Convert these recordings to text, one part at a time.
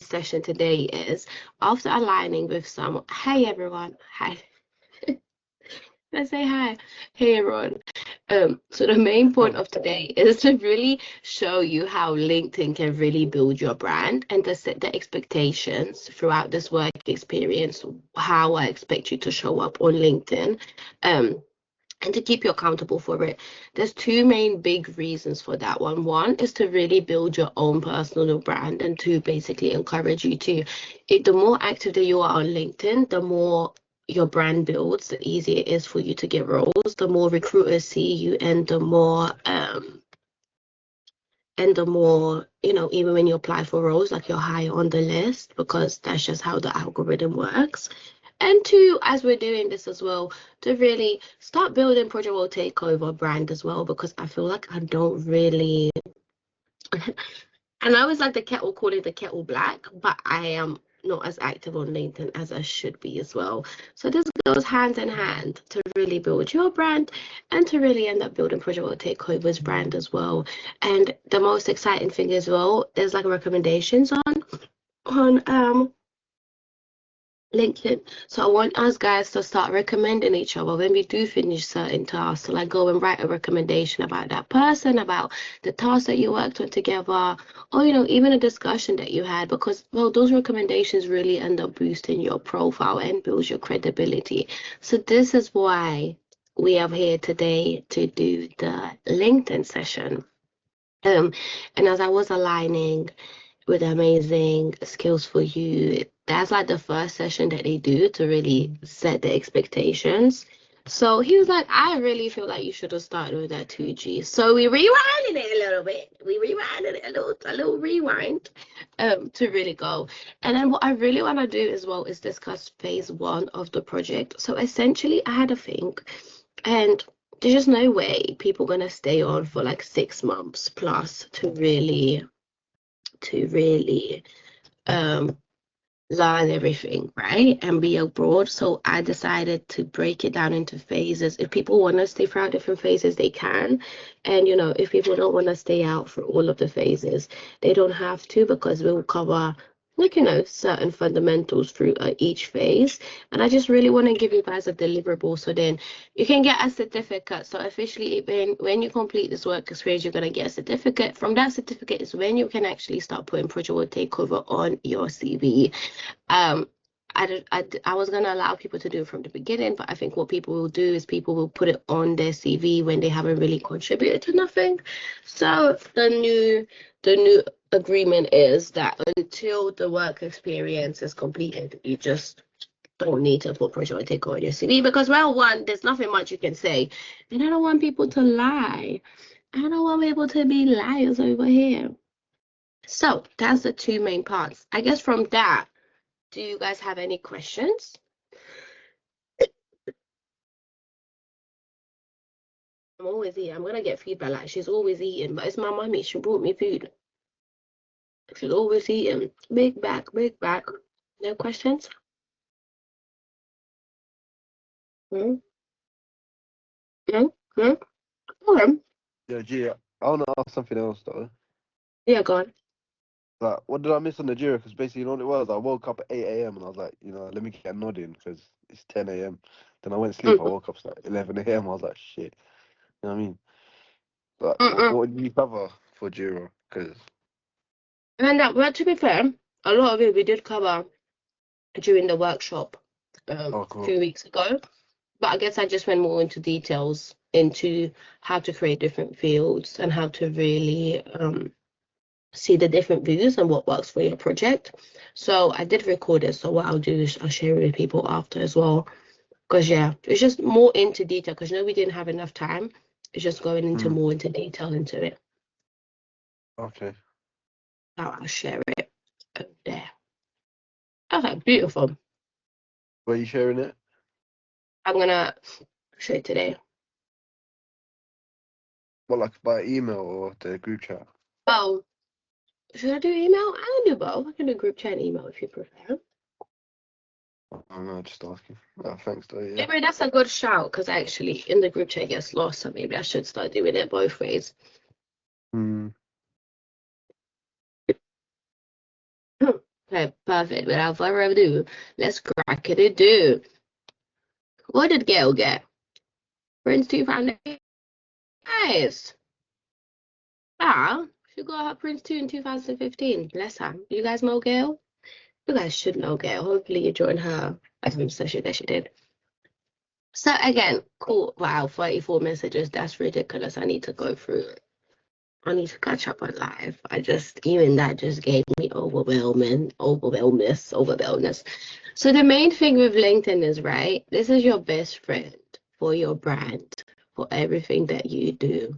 session today is after aligning with some, hey everyone, hi. Let's say hi. Hey everyone. So the main point of today is to really show you how LinkedIn can really build your brand and to set the expectations throughout this work experience, how I expect you to show up on LinkedIn. And to keep you accountable for it. There's two main big reasons for that one. One is to really build your own personal brand, and two, basically encourage you to, the more active that you are on LinkedIn, the more your brand builds, the easier it is for you to get roles, the more recruiters see you, and the more even when you apply for roles, like you're higher on the list, because that's just how the algorithm works. And two, as we're doing this as well, to really start building Project World Takeover brand as well, because I feel like I don't really, and I always like the kettle, call it the kettle black, but I am not as active on LinkedIn as I should be as well. So this goes hand in hand to really build your brand and to really end up building Project World Takeover's brand as well. And the most exciting thing as well, there's like recommendations on LinkedIn. So I want us guys to start recommending each other when we do finish certain tasks. So like go and write a recommendation about that person, about the task that you worked on together, or even a discussion that you had, because well, those recommendations really end up boosting your profile and builds your credibility. So this is why we are here today to do the LinkedIn session. And as I was aligning with Amazing Skills for You, that's like the first session that they do to really set the expectations. So he was like, I really feel like you should have started with that 2G. So we rewinded it a little bit. We rewinded it a little rewind to really go. And then what I really want to do as well is discuss phase one of the project. So essentially I had a think, and there's just no way people are gonna stay on for like 6 months plus to really um, learn everything, right? And be abroad. So I decided to break it down into phases. If people want to stay throughout different phases, they can. And, if people don't want to stay out for all of the phases, they don't have to, because we'll cover certain fundamentals through each phase. And I just really want to give you guys a deliverable, so then you can get a certificate. So officially, when you complete this work experience, you're going to get a certificate. From that certificate is when you can actually start putting Project World Takeover on your CV. I was going to allow people to do it from the beginning, but I think what people will do is people will put it on their CV when they haven't really contributed to nothing. So the new agreement is that until the work experience is completed, you just don't need to put Project World Takeover on your CV, because, well, one, there's nothing much you can say, and I don't want people to lie. I don't want people to be liars over here. So that's the two main parts. I guess from that, do you guys have any questions? I'm always eating. I'm gonna get feedback like she's always eating, but it's my mummy. She brought me food. She's always eating. Big back, big back. No questions? Hmm? No? No? Okay. Yeah, G, I want to ask something else though. Yeah, go on. Like, what did I miss on Nigeria? Because basically, what it was, I woke up at 8 a.m. and I was like, let me get nodding because it's 10 a.m. Then I went to sleep. I Mm, woke up at like 11 a.m. I was like, shit. You know what I mean? But mm. what did you cover for Jira? Because And well, to be fair, a lot of it we did cover during the workshop oh, a cool. few weeks ago. But I guess I just went more into details into how to create different fields and how to really see the different views and what works for your project. So I did record it. So what I'll do is I'll share it with people after as well. Because yeah, it's just more into detail, because we didn't have enough time. It's just going into Mm, more into detail into it. okay. So I'll share it over there. Okay, beautiful. Were you sharing it? I'm gonna share it today. What, like by email or the group chat? Oh, should I do email? I can do both. I can do group chat and email if you prefer. Oh, no, just asking. Oh, thanks though, yeah. Maybe that's a good shout, because actually in the group chat it gets lost, so maybe I should start doing it both ways. Mm, Okay, perfect. Without further ado, let's crack it do. What did Gail get? Prince 2008. Nice. Ah, she got her Prince 2 in 2015. Bless her. You guys know Gail? You guys should know Gail. Hopefully you joined her session that she did. So again, cool. Wow, 34 messages. That's ridiculous. I need to go through it. I need to catch up on life. Even that just gave me overwhelmness. So the main thing with LinkedIn is, right, this is your best friend for your brand, for everything that you do.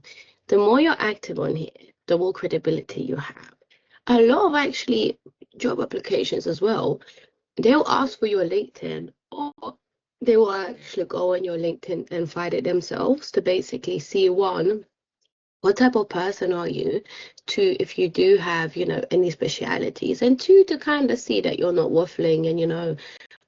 The more you're active on here, the more credibility you have. A lot of actually job applications as well, they'll ask for your LinkedIn, or they will actually go on your LinkedIn and find it themselves to basically see, one, what type of person are you? Two, if you do have, any specialities, and two, to kind of see that you're not waffling and,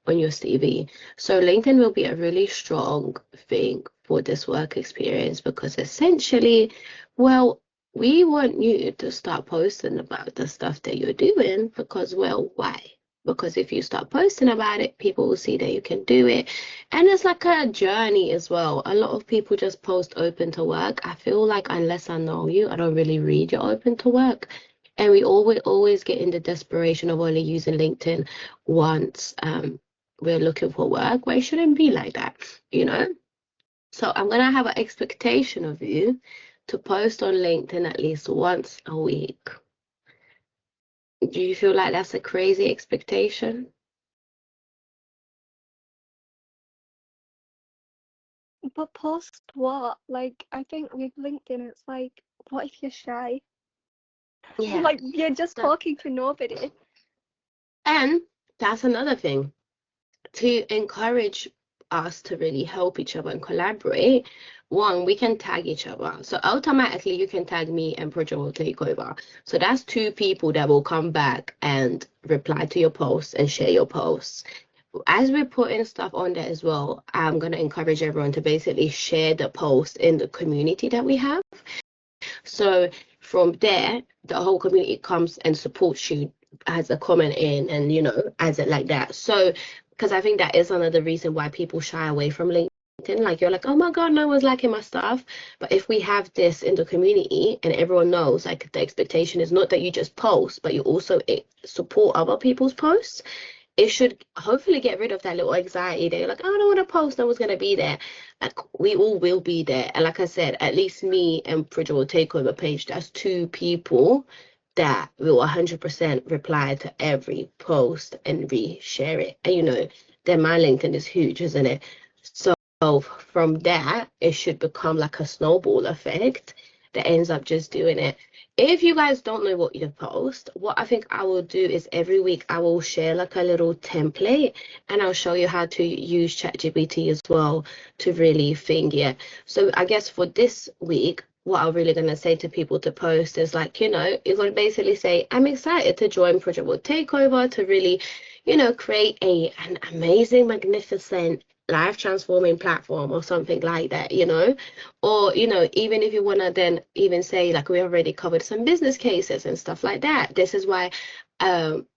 on your CV. So LinkedIn will be a really strong thing for this work experience because essentially, well, we want you to start posting about the stuff that you're doing because, well, why? Because if you start posting about it, people will see that you can do it. And it's like a journey as well. A lot of people just post open to work. I feel like unless I know you, I don't really read your open to work. And we always get in the desperation of only using LinkedIn once we're looking for work, but it shouldn't be like that, you know? So I'm gonna have an expectation of you to post on LinkedIn at least once a week. Do you feel like that's a crazy expectation? But post what? Like, I think with LinkedIn, it's like, what if you're shy? Yeah. Like, you're just So, talking to nobody. and that's another thing. To encourage us to really help each other and collaborate, one, we can tag each other. So automatically you can tag me and Project will take over. So that's two people that will come back and reply to your posts and share your posts. As we're putting stuff on there as well, I'm going to encourage everyone to basically share the post in the community that we have. So from there, the whole community comes and supports you as a comment in and, as it like that. So, because I think that is another reason why people shy away from LinkedIn. Like, you're like, oh my God, no one's liking my stuff. But if we have this in the community and everyone knows, like, the expectation is not that you just post, but you also support other people's posts, it should hopefully get rid of that little anxiety that you're like, oh, I don't want to post, no one's going to be there. Like, we all will be there. And like I said, at least me and Bridget will take over page. That's two people that will 100% reply to every post and reshare it. And then my LinkedIn is huge, isn't it? So from that, it should become like a snowball effect that ends up just doing it. If you guys don't know what you post, what I think I will do is every week I will share like a little template and I'll show you how to use ChatGPT as well to really think, yeah. So I guess for this week, what I'm really gonna say to people to post is like, you're gonna basically say, I'm excited to join Project World Takeover to really, create an amazing, magnificent life transforming platform or something like that, or even if you want to then even say like we already covered some business cases and stuff like that. This is why um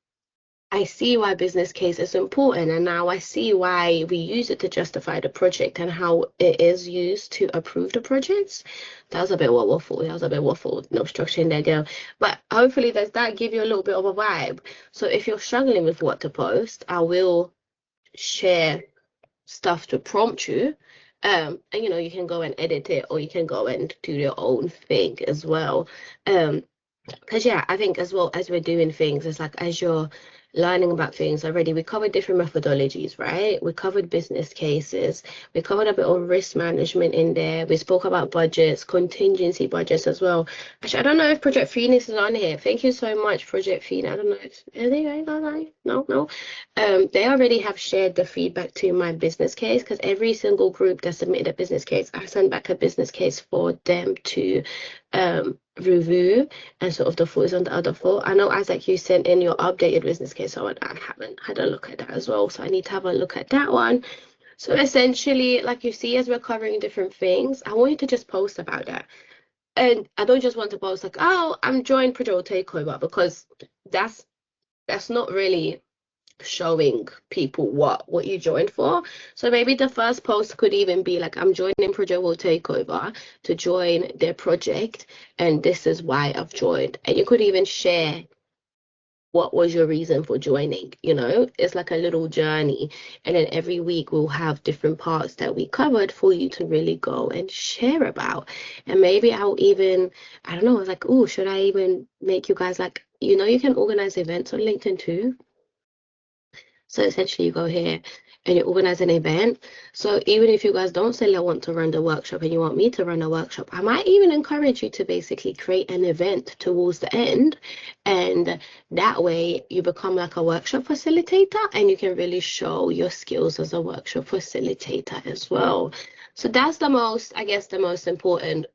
I see why business case is important, and now I see why we use it to justify the project and how it is used to approve the projects. That was a bit waffle. That was a bit waffle. No structure in there, girl. But hopefully, does that give you a little bit of a vibe? So if you're struggling with what to post, I will share stuff to prompt you. And you can go and edit it or you can go and do your own thing as well. Because yeah, I think as well as we're doing things, it's like as you're learning about things already, we covered different methodologies, right? We covered business cases, we covered a bit of risk management in there. We spoke about budgets, contingency budgets as well. Actually, I don't know if Project Phoenix is on here. Thank you so much, Project Phoenix. I don't know if are they going on? No. They already have shared the feedback to my business case because every single group that submitted a business case, I sent back a business case for them to review and sort of the thoughts on the other four. I know, Isaac, you sent in your updated business case, so I haven't had a look at that as well. So I need to have a look at that one. So essentially, like you see, as we're covering different things, I want you to just post about that. And I don't just want to post like, oh, I'm joined Project Takeover because that's that's not really showing people what you joined for. So maybe the first post could even be like, I'm joining Project World Takeover to join their project, and this is why I've joined. And you could even share what was your reason for joining. It's like a little journey, and then every week we'll have different parts that we covered for you to really go and share about. And maybe I'll even, I don't know, I was like, oh, should I even make you guys like, you can organize events on LinkedIn too. So essentially, you go here and you organize an event. So even if you guys don't say I want to run the workshop and you want me to run a workshop, I might even encourage you to basically create an event towards the end. And that way you become like a workshop facilitator, and you can really show your skills as a workshop facilitator as well. So that's I guess, the most important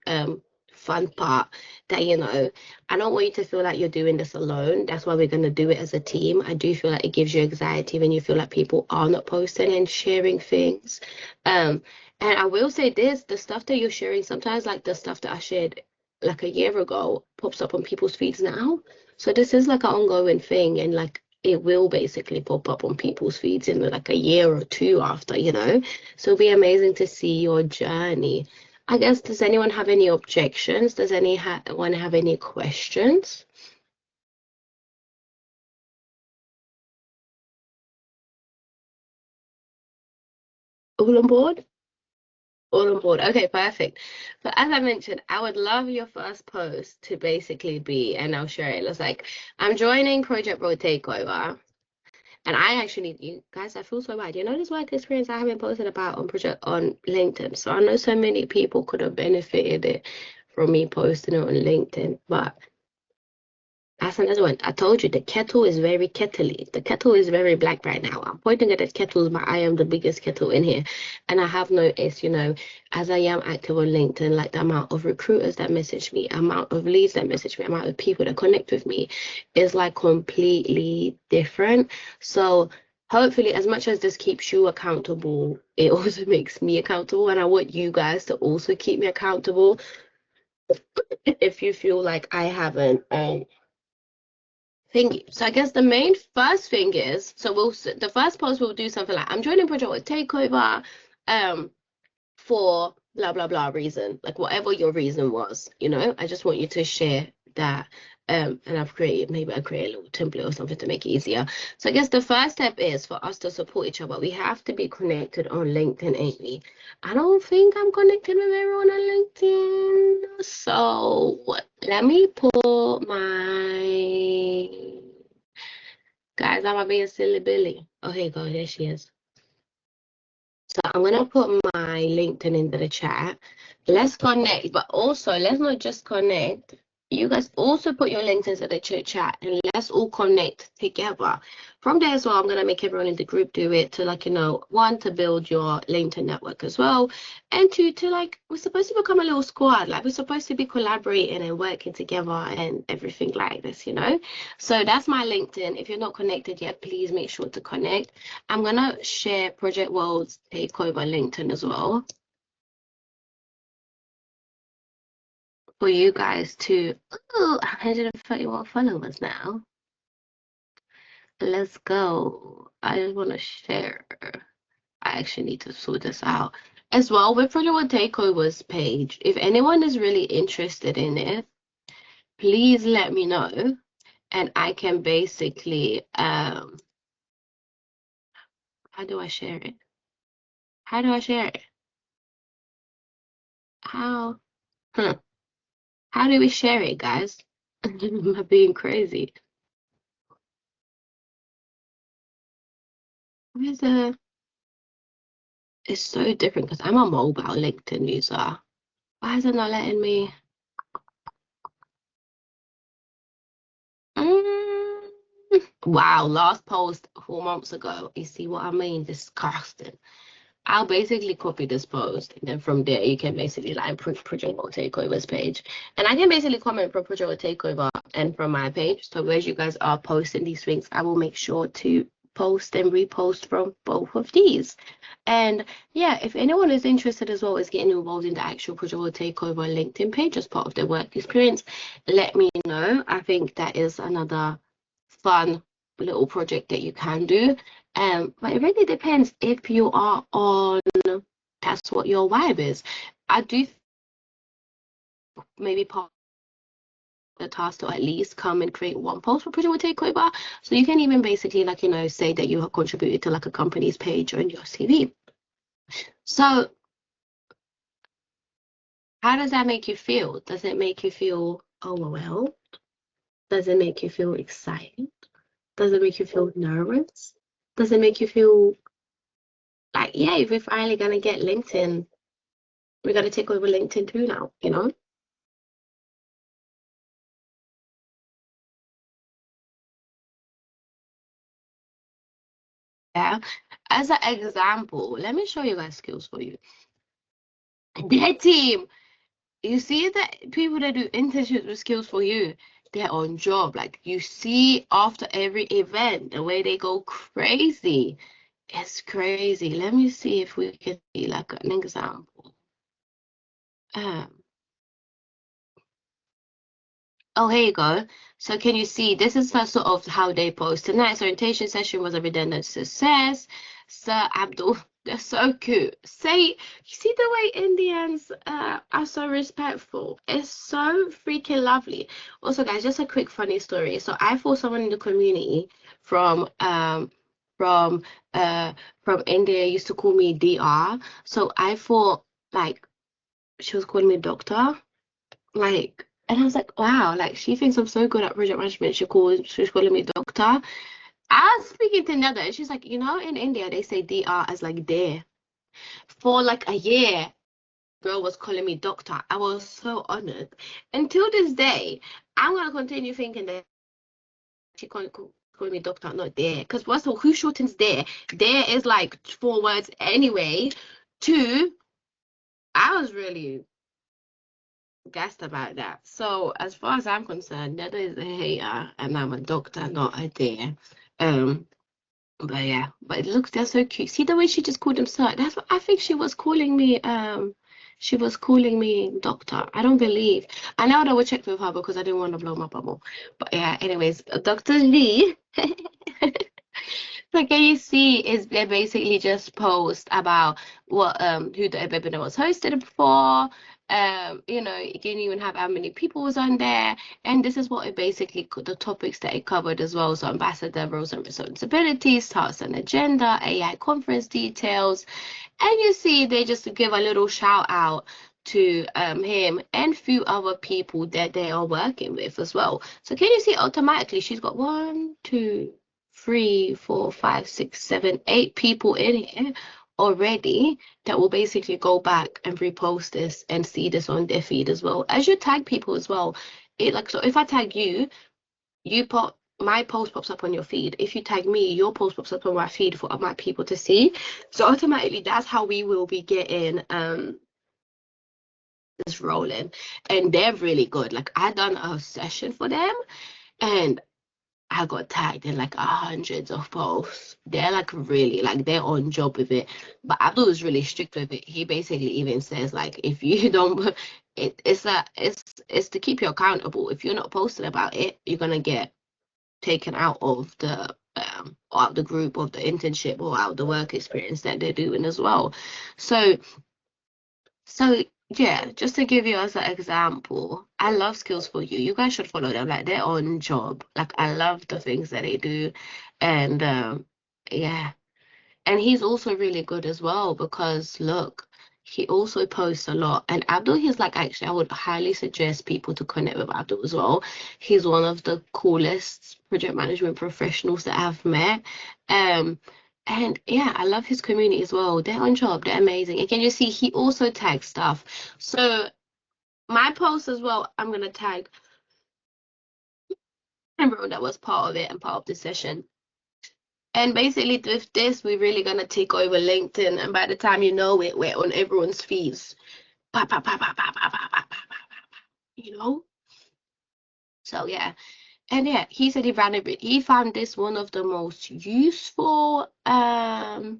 fun part, that I don't want you to feel like you're doing this alone. That's why we're going to do it as a team. I do feel like it gives you anxiety when you feel like people are not posting and sharing things. And I will say this, the stuff that you're sharing, sometimes like the stuff that I shared like a year ago pops up on people's feeds now. So this is like an ongoing thing, and like it will basically pop up on people's feeds in like a year or two after. So it'll be amazing to see your journey. I guess, does anyone have any objections? Does anyone have any questions? All on board? All on board. Okay, perfect. But as I mentioned, I would love your first post to basically be, and I'll share it. It's like, I'm joining Project Road Takeover. And you guys, I feel so bad. This work experience I haven't posted about on LinkedIn. So I know so many people could have benefited it from me posting it on LinkedIn, but that's another one. I told you the kettle is very kettly. The kettle is very black right now. I'm pointing at the kettles, but I am the biggest kettle in here. And I have noticed, as I am active on LinkedIn, like the amount of recruiters that message me, amount of leads that message me, amount of people that connect with me is like completely different. So hopefully, as much as this keeps you accountable, it also makes me accountable. And I want you guys to also keep me accountable. If you feel like I haven't thingy. So I guess the main first thing is, so the first post we'll do something like, I'm joining Project with Takeover for blah blah blah reason, like whatever your reason was. I just want you to share that. And maybe I create a little template or something to make it easier. So I guess the first step is for us to support each other. We have to be connected on LinkedIn, ain't we? I don't think I'm connected with everyone on LinkedIn. So let me pull my guys. I'm being silly Billy. Oh, here you go. There she is. So I'm gonna put my LinkedIn into the chat. Let's connect, but also let's not just connect. You guys also put your links into the chat, and let's all connect together. From there as well, I'm gonna make everyone in the group do it to one, to build your LinkedIn network as well, and two, to we're supposed to become a little squad. Like we're supposed to be collaborating and working together and everything like this. So that's my LinkedIn. If you're not connected yet, please make sure to connect. I'm gonna share Project World's Takeover LinkedIn as well for you guys to. Oh, 131 followers now. Let's go. I just want to share. I actually need to sort this out as well with Project World Takeover's page. If anyone is really interested in it, please let me know, and I can basically how do I share it? How do I share it? How? How do we share it, guys? Am I being crazy? Where's the? It's so different because I'm a mobile LinkedIn user. Why is it not letting me? Mm. Wow, last post 4 months ago. You see what I mean? Disgusting. I'll basically copy this post, and then from there you can basically Project World Takeover's page, and I can basically comment from Project World Takeover and from my page. So as you guys are posting these things, I will make sure to post and repost from both of these. And yeah, if anyone is interested as well as getting involved in the actual Project World Takeover LinkedIn page as part of their work experience, let me know. I think that is another fun little project that you can do. But it really depends if you are on, that's what your vibe is. I do maybe part the task to at least come and create one post for Project Takeover. So you can even basically, like, you know, say that you have contributed to like a company's page on your CV. So how does that make you feel? Does it make you feel overwhelmed? Does it make you feel excited? Does it make you feel nervous? Does it make you feel like, yeah, if we're finally gonna get LinkedIn, we're gonna take over LinkedIn too now, you know? Yeah. As an example, let me show you guys skills for you. Their team, you see that people that do internships with skills for you, they're on job. Like you see after every event, the way they go crazy. It's crazy. Let me see if we can see like an example. Oh, here you go. So can you see, this is first sort of how they post. Tonight's orientation session was a redundant success. Sir Abdul, they're so cute. You see the way Indians are so respectful. It's so freaking lovely. Also, guys, just a quick funny story. So I thought someone in the community from from uh from India used to call me DR. So I thought like she was calling me doctor. Like, and I was like, wow, like she thinks I'm so good at project management. She's calling me doctor. I was speaking to another, and she's like, you know, in India they say DR as like there. For like a year, girl was calling me doctor. I was so honored. Until this day, I'm gonna continue thinking that she can't call me doctor, not there. Because first of all, who shortens there? There is like 4 words anyway. Two, I was really gassed about that. So as far as I'm concerned, that is a hater, and I'm a doctor, not a dear. Um, but yeah, but it looks, they're so cute. See the way she just called him sir. That's what I think she was calling me. She was calling me doctor. I don't believe. I now double checked with her because I didn't want to blow my bubble. But yeah, anyways, Dr. Lee. So can you see is they basically just post about what who the webinar was hosted for. You know, you didn't even have how many people was on there, and this is what it basically the topics that it covered as well. So ambassador roles and responsibilities, tasks and agenda, AI conference details, and you see they just give a little shout out to him and few other people that they are working with as well. So can you see automatically she's got 1, 2, 3, 4, 5, 6, 7, 8 people in here already that will basically go back and repost this and see this on their feed as well. As you tag people as well, it like, so if I tag you, you put my post pops up on your feed. If you tag me, your post pops up on my feed for my people to see. So automatically that's how we will be getting this rolling. And they're really good. Like I done a session for them and I got tagged in like hundreds of posts. They're like really like they're on job with it. But Abdul is really strict with it. He basically even says like if you don't it's to keep you accountable. If you're not posting about it, you're gonna get taken out of the out of the group of the internship or out of the work experience that they're doing as well. So so yeah, just to give you as an example, I love Skills for You. You guys should follow them. Like they're on job. Like I love the things that they do. And yeah. And he's also really good as well because look, he also posts a lot. And Abdul, he's like actually I would highly suggest people to connect with Abdul as well. He's one of the coolest project management professionals that I've met. Um and yeah, I love his community as well. They're on job, they're amazing. And can you see he also tags stuff. So my post as well, I'm gonna tag everyone that was part of it and part of the session. And basically, with this, we're really gonna take over LinkedIn, and by the time you know it, we're on everyone's feeds. Pa, pa, pa, pa, pa, pa, pa, pa, pa, pa, pa, pa, you know? So yeah. And yeah, he said he found it. He found this one of the most useful. Oh.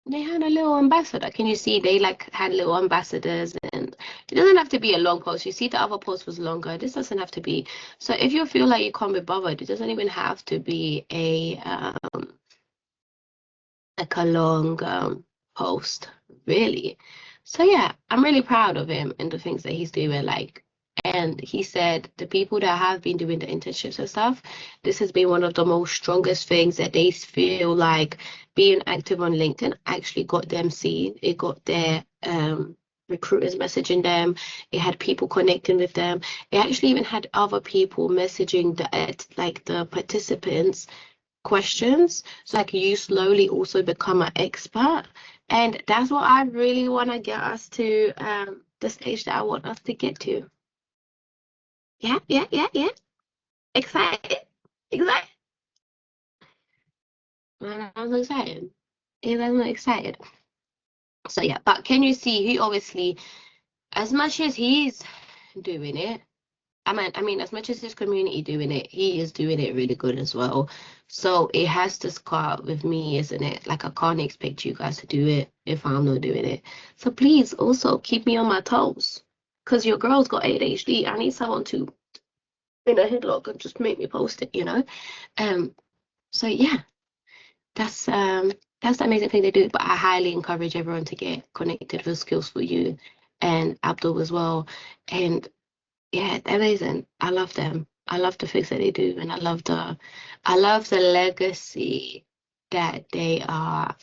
They had a little ambassador. Can you see they like had little ambassadors, and it doesn't have to be a long post. You see the other post was longer. This doesn't have to be. So if you feel like you can't be bothered, it doesn't even have to be a like a long post, really. So yeah, I'm really proud of him and the things that he's doing. Like, and he said the people that have been doing the internships and stuff, this has been one of the most strongest things that they feel like being active on LinkedIn actually got them seen. It got their recruiters messaging them. It had people connecting with them. It actually even had other people messaging the participants questions so like you slowly also become an expert, and that's what I really want to get us to the stage that I want us to get to. Yeah, excited, excited. I'm so excited. I'm excited. So yeah, but can you see he obviously, as much as he's doing it, I mean, as much as his community doing it, he is doing it really good as well. So it has to start with me, isn't it? Like I can't expect you guys to do it if I'm not doing it. So please also keep me on my toes. Because your girl's got ADHD. I need someone to in a headlock and just make me post it, you know? Um, so yeah, that's that's the amazing thing they do. But I highly encourage everyone to get connected with Skills for You and Abdul as well. And yeah, they're amazing. I love them. I love the things that they do, and I love the legacy that they are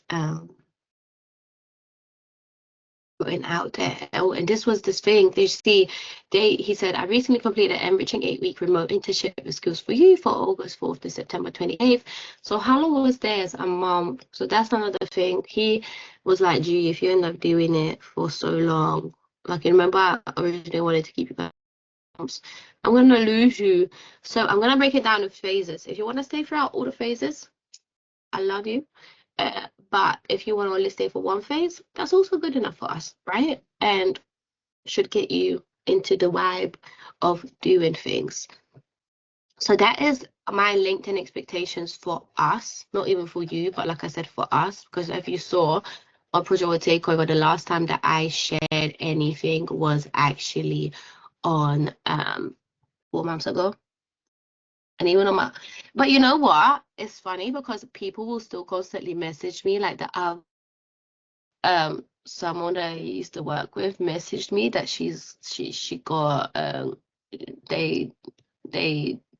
putting out there. Oh, and this was this thing. They see, he said, I recently completed an enriching 8-week remote internship with Skills for You for August 4th to September 28th. So how long was theirs? A month. So that's another thing. He was like, gee, if you end up doing it for so long, like remember I originally wanted to keep you guys. I'm gonna lose you. So I'm gonna break it down in phases. If you want to stay throughout all the phases, I love you. But if you want to only stay for one phase, that's also good enough for us, right? And should get you into the vibe of doing things. So that is my LinkedIn expectations for us, not even for you, but like I said, for us, because if you saw on Project Takeover, the last time that I shared anything was actually on 4 months ago. And even on my, but you know what? It's funny because people will still constantly message me like that. Someone that I used to work with messaged me that she got they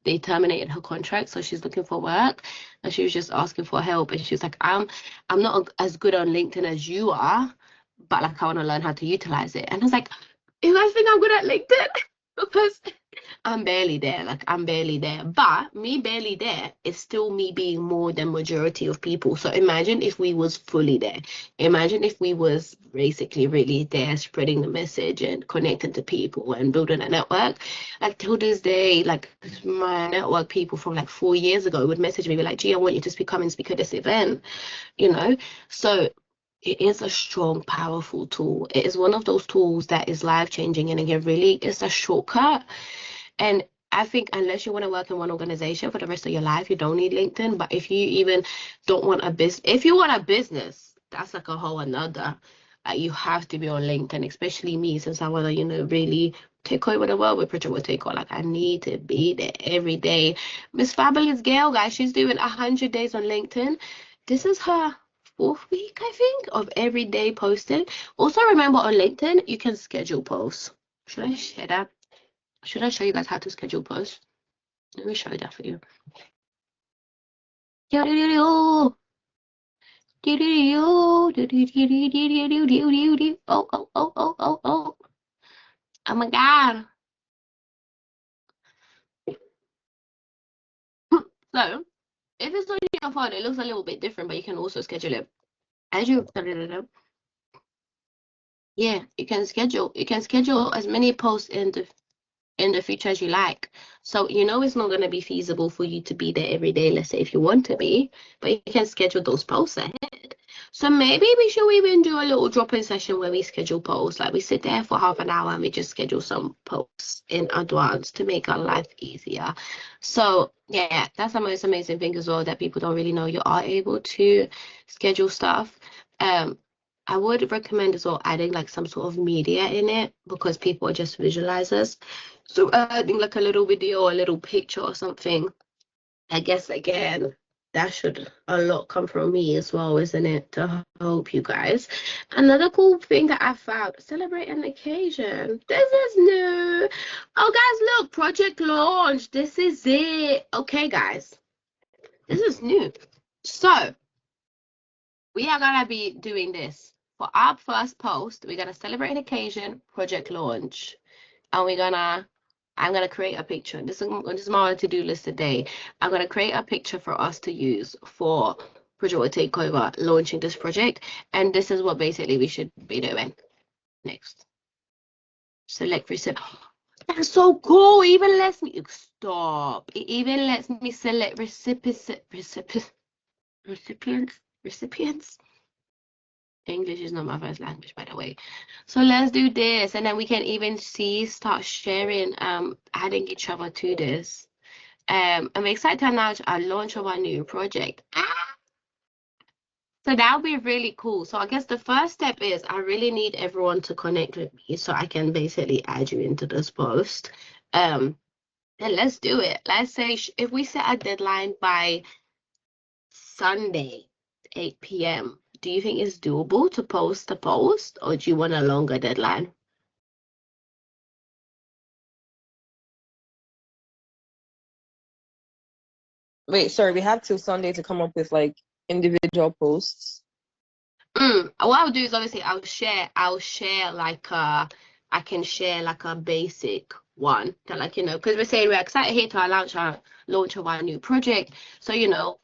they terminated her contract, so she's looking for work, and she was just asking for help, and she was like, I'm not as good on LinkedIn as you are, but like I want to learn how to utilize it. And I was like, you guys think I'm good at LinkedIn? Because I'm barely there. Like I'm barely there. But me barely there is still me being more than majority of people. So imagine if we was fully there. Imagine if we was basically really there, spreading the message and connecting to people and building a network. Like till this day, like my network people from like 4 years ago would message me, be like, gee, I want you to come and speak at this event, you know? So it is a strong, powerful tool. It is one of those tools that is life changing, and again, really, it's a shortcut. And I think unless you want to work in one organization for the rest of your life, you don't need LinkedIn. But if you even don't want a business, if you want a business, that's like a whole another. You have to be on LinkedIn, especially me, since I want to, really take over the world with Project Will Take Over. Like I need to be there every day. Miss Fabulous Girl, guys, she's doing 100 days on LinkedIn. This is her 4th week, I think, of every day posting. Also, remember on LinkedIn, you can schedule posts. Should I share that? Should I show you guys how to schedule posts? Let me show you that for you. Oh. Oh my God. So, if it's on your phone, it looks a little bit different, but you can also schedule it. As you, yeah, you can schedule as many posts in the future as you like. So it's not going to be feasible for you to be there every day, let's say if you want to be, but you can schedule those posts ahead. So maybe we should even do a little drop-in session where we schedule posts, like we sit there for half an hour and we just schedule some posts in advance to make our life easier. So yeah, that's the most amazing thing as well, that people don't really know. You are able to schedule stuff. I would recommend as well adding like some sort of media in it because people are just visualizers. So adding like a little video, a little picture or something. I guess again, that should a lot come from me as well, isn't it? To help you guys. Another cool thing that I found, celebrate an occasion. This is new. Oh guys, look, project launch. This is it. Okay, guys. This is new. So we are gonna be doing this for our first post. We're gonna celebrate an occasion, project launch, and I'm gonna create a picture. This is my to-do list today. I'm gonna create a picture for us to use for Project Takeover launching this project, and this is what basically we should be doing next. Select receipt. That's so cool. It even lets me stop. It even lets me select recipients. English is not my first language, by the way. So let's do this, and then we can even start sharing, adding each other to this. I'm excited to announce our launch of our new project. So that'll be really cool. So I guess the first step is I really need everyone to connect with me so I can basically add you into this post. Then let's do it. Let's say if we set a deadline by Sunday, 8 p.m. Do you think it's doable to post the post, or do you want a longer deadline? Wait, sorry, we have till Sunday to come up with like individual posts. What I'll do is obviously I'll share like I can share like a basic one that, like, because we're saying we're excited here to launch of our new project. So,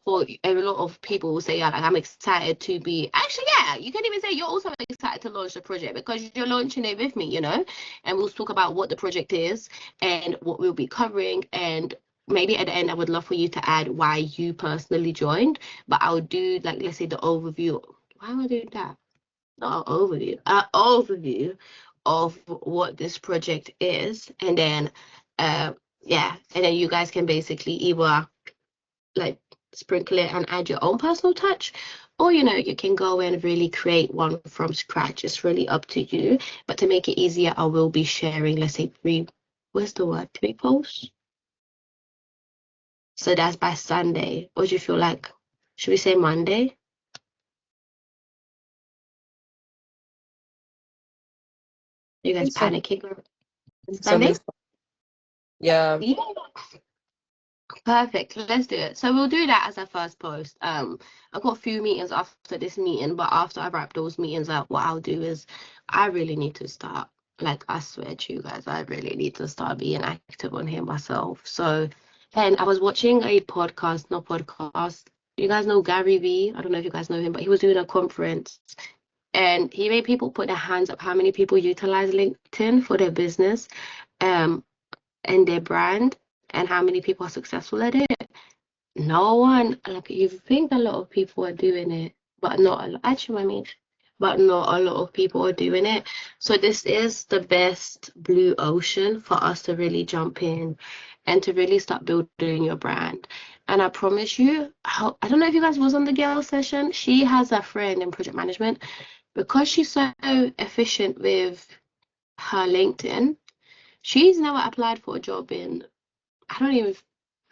for a lot of people will say, yeah, like I'm excited to be actually, yeah, you can even say you're also excited to launch the project because you're launching it with me, and we'll talk about what the project is and what we'll be covering, and maybe at the end I would love for you to add why you personally joined, but I'll do like, let's say, the overview. Why am I doing that? Not an overview. An overview of what this project is, and then yeah, and then you guys can basically either like sprinkle it and add your own personal touch, or you can go and really create one from scratch. It's really up to you. But to make it easier, I will be sharing, let's say, what's the word? 3 posts. So that's by Sunday. Or do you feel like, should we say Monday? You guys panicking? Sunday? Yeah. Yeah. Perfect. Let's do it. So we'll do that as our first post. I've got a few meetings after this meeting, but after I wrap those meetings up, what I'll do is I really need to start, like, I swear to you guys, I really need to start being active on here myself. So, and I was watching a podcast, not podcast. You guys know Gary Vee? I don't know if you guys know him, but he was doing a conference and he made people put their hands up how many people utilize LinkedIn for their business and their brand, and how many people are successful at it. No one, like, you think a lot of people are doing it, but not a lot. Actually, but not a lot of people are doing it. So this is the best blue ocean for us to really jump in and to really start building your brand. And I promise you, I don't know if you guys was on the girl session. She has a friend in project management because she's so efficient with her LinkedIn. She's never applied for a job in, I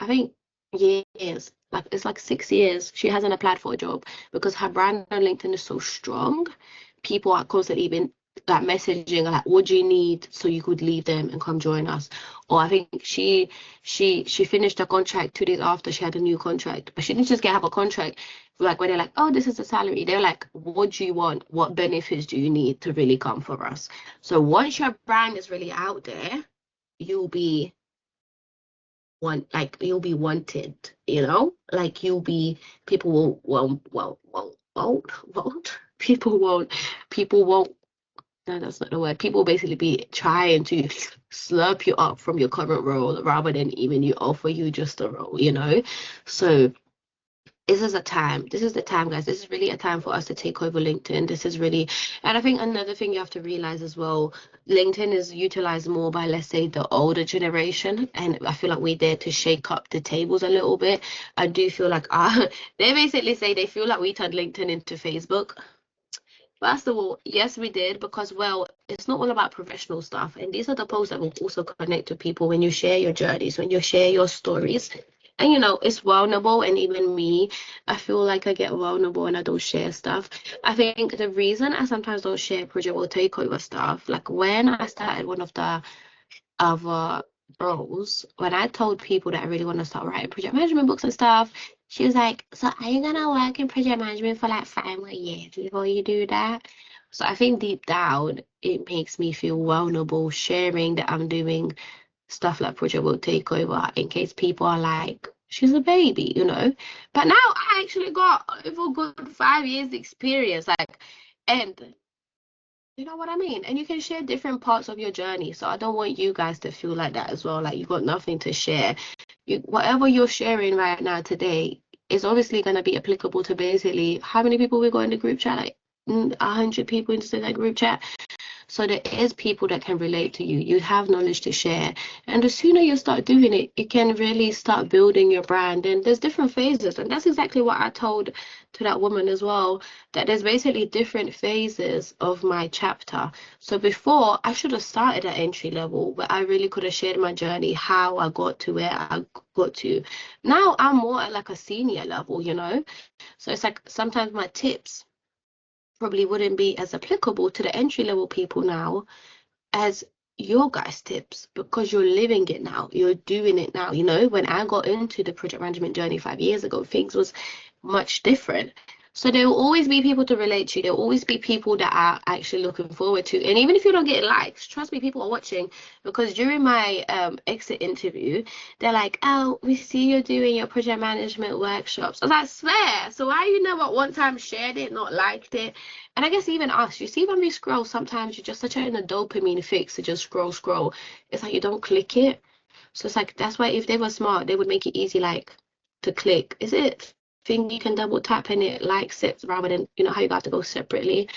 think years. Like, it's like 6 years. She hasn't applied for a job because her brand on LinkedIn is so strong. People are constantly been like messaging like, what do you need so you could leave them and come join us? Or I think she finished a contract 2 days after she had a new contract, but she didn't just have a contract. Like, when they're like, oh, this is the salary, they're like, what do you want? What benefits do you need to really come for us? So once your brand is really out there, you'll be you'll be wanted, like you'll be, people people won't, no, that's not the word. People basically be trying to slurp you up from your current role rather than even you offer you just a role, so this is the time, guys. This is really a time for us to take over LinkedIn. This is really, and I think another thing you have to realize as well, LinkedIn is utilized more by, let's say, the older generation, and I feel like we're there to shake up the tables a little bit. I do feel like they basically say they feel like we turned LinkedIn into Facebook. First of all, yes, we did, because, well, it's not all about professional stuff. And these are the posts that will also connect to people when you share your journeys, when you share your stories. And, it's vulnerable. And even me, I feel like I get vulnerable and I don't share stuff. I think the reason I sometimes don't share project will takeover stuff, like when I started one of the other roles, when I told people that I really want to start writing project management books and stuff, she was like, "So are you gonna work in project management for like 5 more years before you do that?" So I think deep down, it makes me feel vulnerable sharing that I'm doing stuff like project will take over, in case people are like, "She's a baby." But now I actually got over good 5 years experience, like, and you know what I mean? And you can share different parts of your journey. So I don't want you guys to feel like that as well. Like you've got nothing to share. Whatever you're sharing right now today is obviously going to be applicable to basically how many people we got in the group chat? Like 100 people into that group chat. So there is people that can relate to you. You have knowledge to share. And the sooner you start doing it, it can really start building your brand. And there's different phases. And that's exactly what I told to that woman as well, that there's basically different phases of my chapter. So before, I should have started at entry level, but I really could have shared my journey, how I got to where I got to. Now I'm more at like a senior level. So it's like sometimes my tips probably wouldn't be as applicable to the entry level people now as your guys' tips, because you're living it now, you're doing it now. When I got into the project management journey 5 years ago, things was much different. So there will always be people to relate to. There will always be people that are actually looking forward to. And even if you don't get likes, trust me, people are watching. Because during my exit interview, they're like, "Oh, we see you're doing your project management workshops." I was like, "Swear. So why you never one time shared it, not liked it?" And I guess even us, you see when we scroll, sometimes you're just such in a dopamine fix to just scroll. It's like you don't click it. So it's like, that's why if they were smart, they would make it easy, like, to click. Is it thing you can double tap and it likes it rather than, how you got to go separately.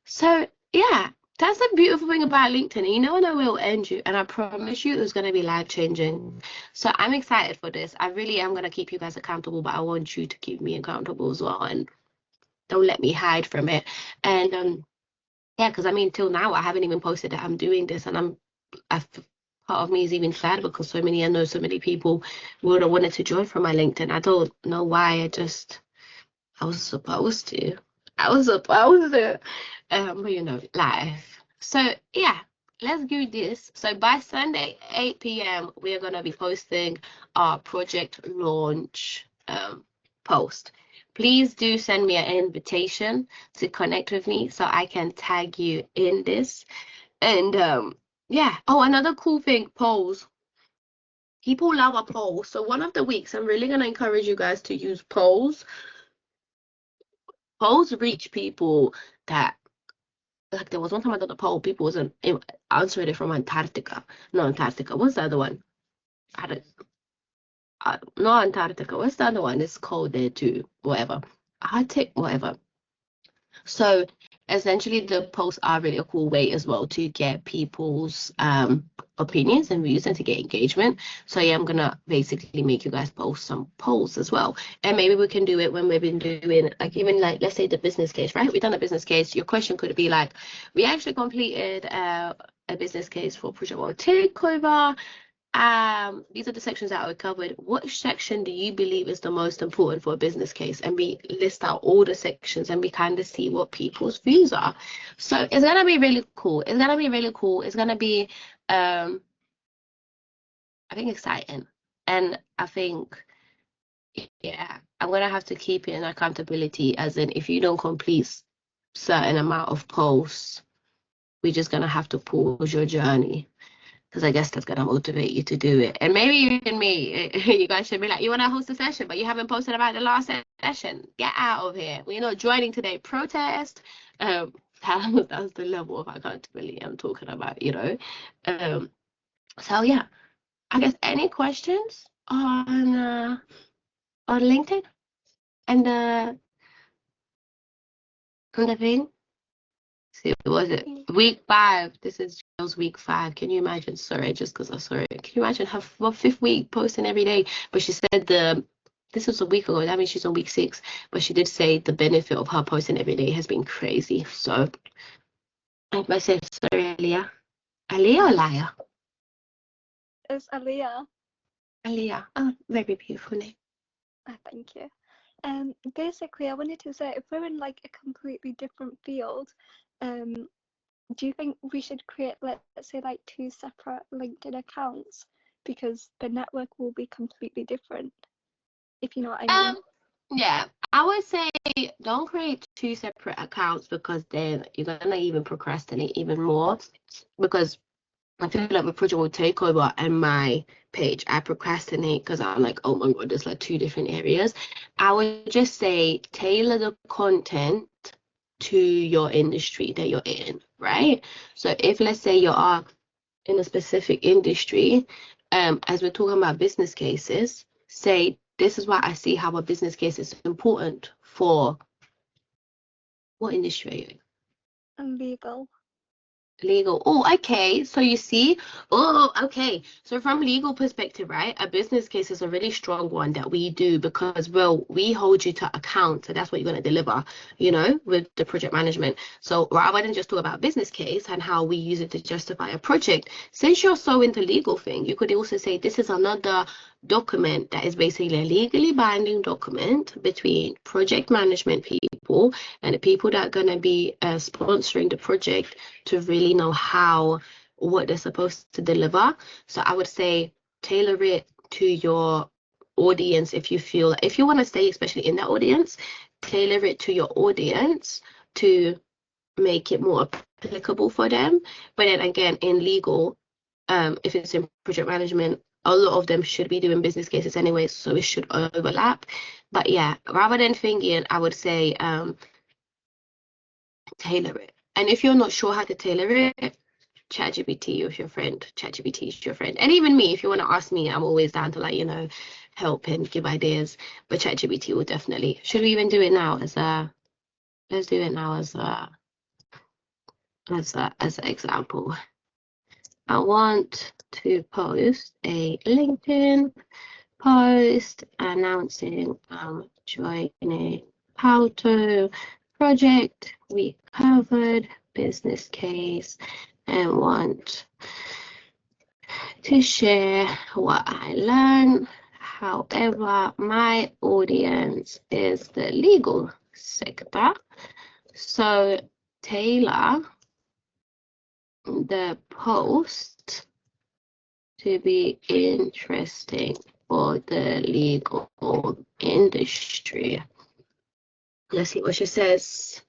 So yeah, that's the beautiful thing about LinkedIn. And you never know where it'll end you. And I promise you it's going to be life changing. So I'm excited for this. I really am going to keep you guys accountable, but I want you to keep me accountable as well. And don't let me hide from it. And yeah, because I mean, till now I haven't even posted that I'm doing this, and part of me is even sad because I know so many people would have wanted to join from my LinkedIn. I don't know why. I was supposed to. But life. So yeah, let's do this. So by Sunday 8 p.m. we are gonna be posting our project launch post. Please do send me an invitation to connect with me so I can tag you in this. And yeah. Oh, another cool thing, polls. People love a poll. So one of the weeks, I'm really gonna encourage you guys to use polls. Polls reach people that, like, there was one time I did a poll, people wasn't answering it from Antarctica. No, Antarctica. What's the other one? Not Antarctica. What's the other one? It's cold there too. Whatever. Arctic, whatever. So essentially the posts are really a cool way as well to get people's opinions and views and to get engagement. So yeah, I'm gonna basically make you guys post some polls as well. And maybe we can do it when we've been doing, like, even like, let's say the business case, right? We've done a business case. Your question could be like, we actually completed a business case for Project World Takeover. These are the sections that I covered. What section do you believe is the most important for a business case? And we list out all the sections and we kind of see what people's views are. So it's gonna be really cool. It's gonna be really cool. It's gonna be I think exciting. And I think, yeah, I'm gonna have to keep it in accountability, as in if you don't complete certain amount of posts, we're just gonna have to pause your journey. Because I guess that's going to motivate you to do it. And maybe even me, you guys should be like, you want to host a session, but you haven't posted about the last session. Get out of here. We're not joining today. Protest. That's the level of accountability I'm talking about. So yeah, I guess any questions on LinkedIn and on the thing? See, was it week 5? This is Jill's week 5. Can you imagine? Sorry, just because I saw it. Can you imagine her 5th week posting every day? But she said the this was a week ago. That means she's on week 6. But she did say the benefit of her posting every day has been crazy. So I said sorry, Aaliyah. Aaliyah or Laya? It's Aaliyah. Aaliyah. Oh, very beautiful name. Thank you. Basically, I wanted to say, if we're in like a completely different field, do you think we should create, let's say, like 2 separate LinkedIn accounts, because the network will be completely different, if you know what I mean? Yeah, I would say don't create 2 separate accounts, because then you're gonna even procrastinate even more, because I feel like my project will take over and my page, I procrastinate because I'm like, oh my God, there's like 2 different areas. I would just say tailor the content to your industry that you're in, right? So if, let's say, you are in a specific industry, as we're talking about business cases, say, this is why I see how a business case is important for what industry are you in? And legal. Legal. Oh, okay. So you see, okay. So from legal perspective, right, a business case is a really strong one that we do, because, well, we hold you to account. So that's what you're going to deliver, with the project management. So rather than just talk about business case and how we use it to justify a project, since you're so into legal thing, you could also say this is another document that is basically a legally binding document between project management people and the people that are going to be sponsoring the project, to really know what they're supposed to deliver. So I would say tailor it to your audience. If you want to stay especially in that audience, tailor it to your audience to make it more applicable for them. But then again, in legal, if it's in project management, a lot of them should be doing business cases anyway, so it should overlap. But yeah, rather than thinking, I would say tailor it. And if you're not sure how to tailor it, ChatGPT is your friend. ChatGPT is your friend. And even me, if you want to ask me, I'm always down to help and give ideas. But ChatGPT will definitely. Should we even do it now let's do it now as an example. I want to post a LinkedIn post announcing I'm joining How To project. We covered business case and want to share what I learned. However, my audience is the legal sector. So tailor the post to be interesting for the legal industry. Let's see what she says.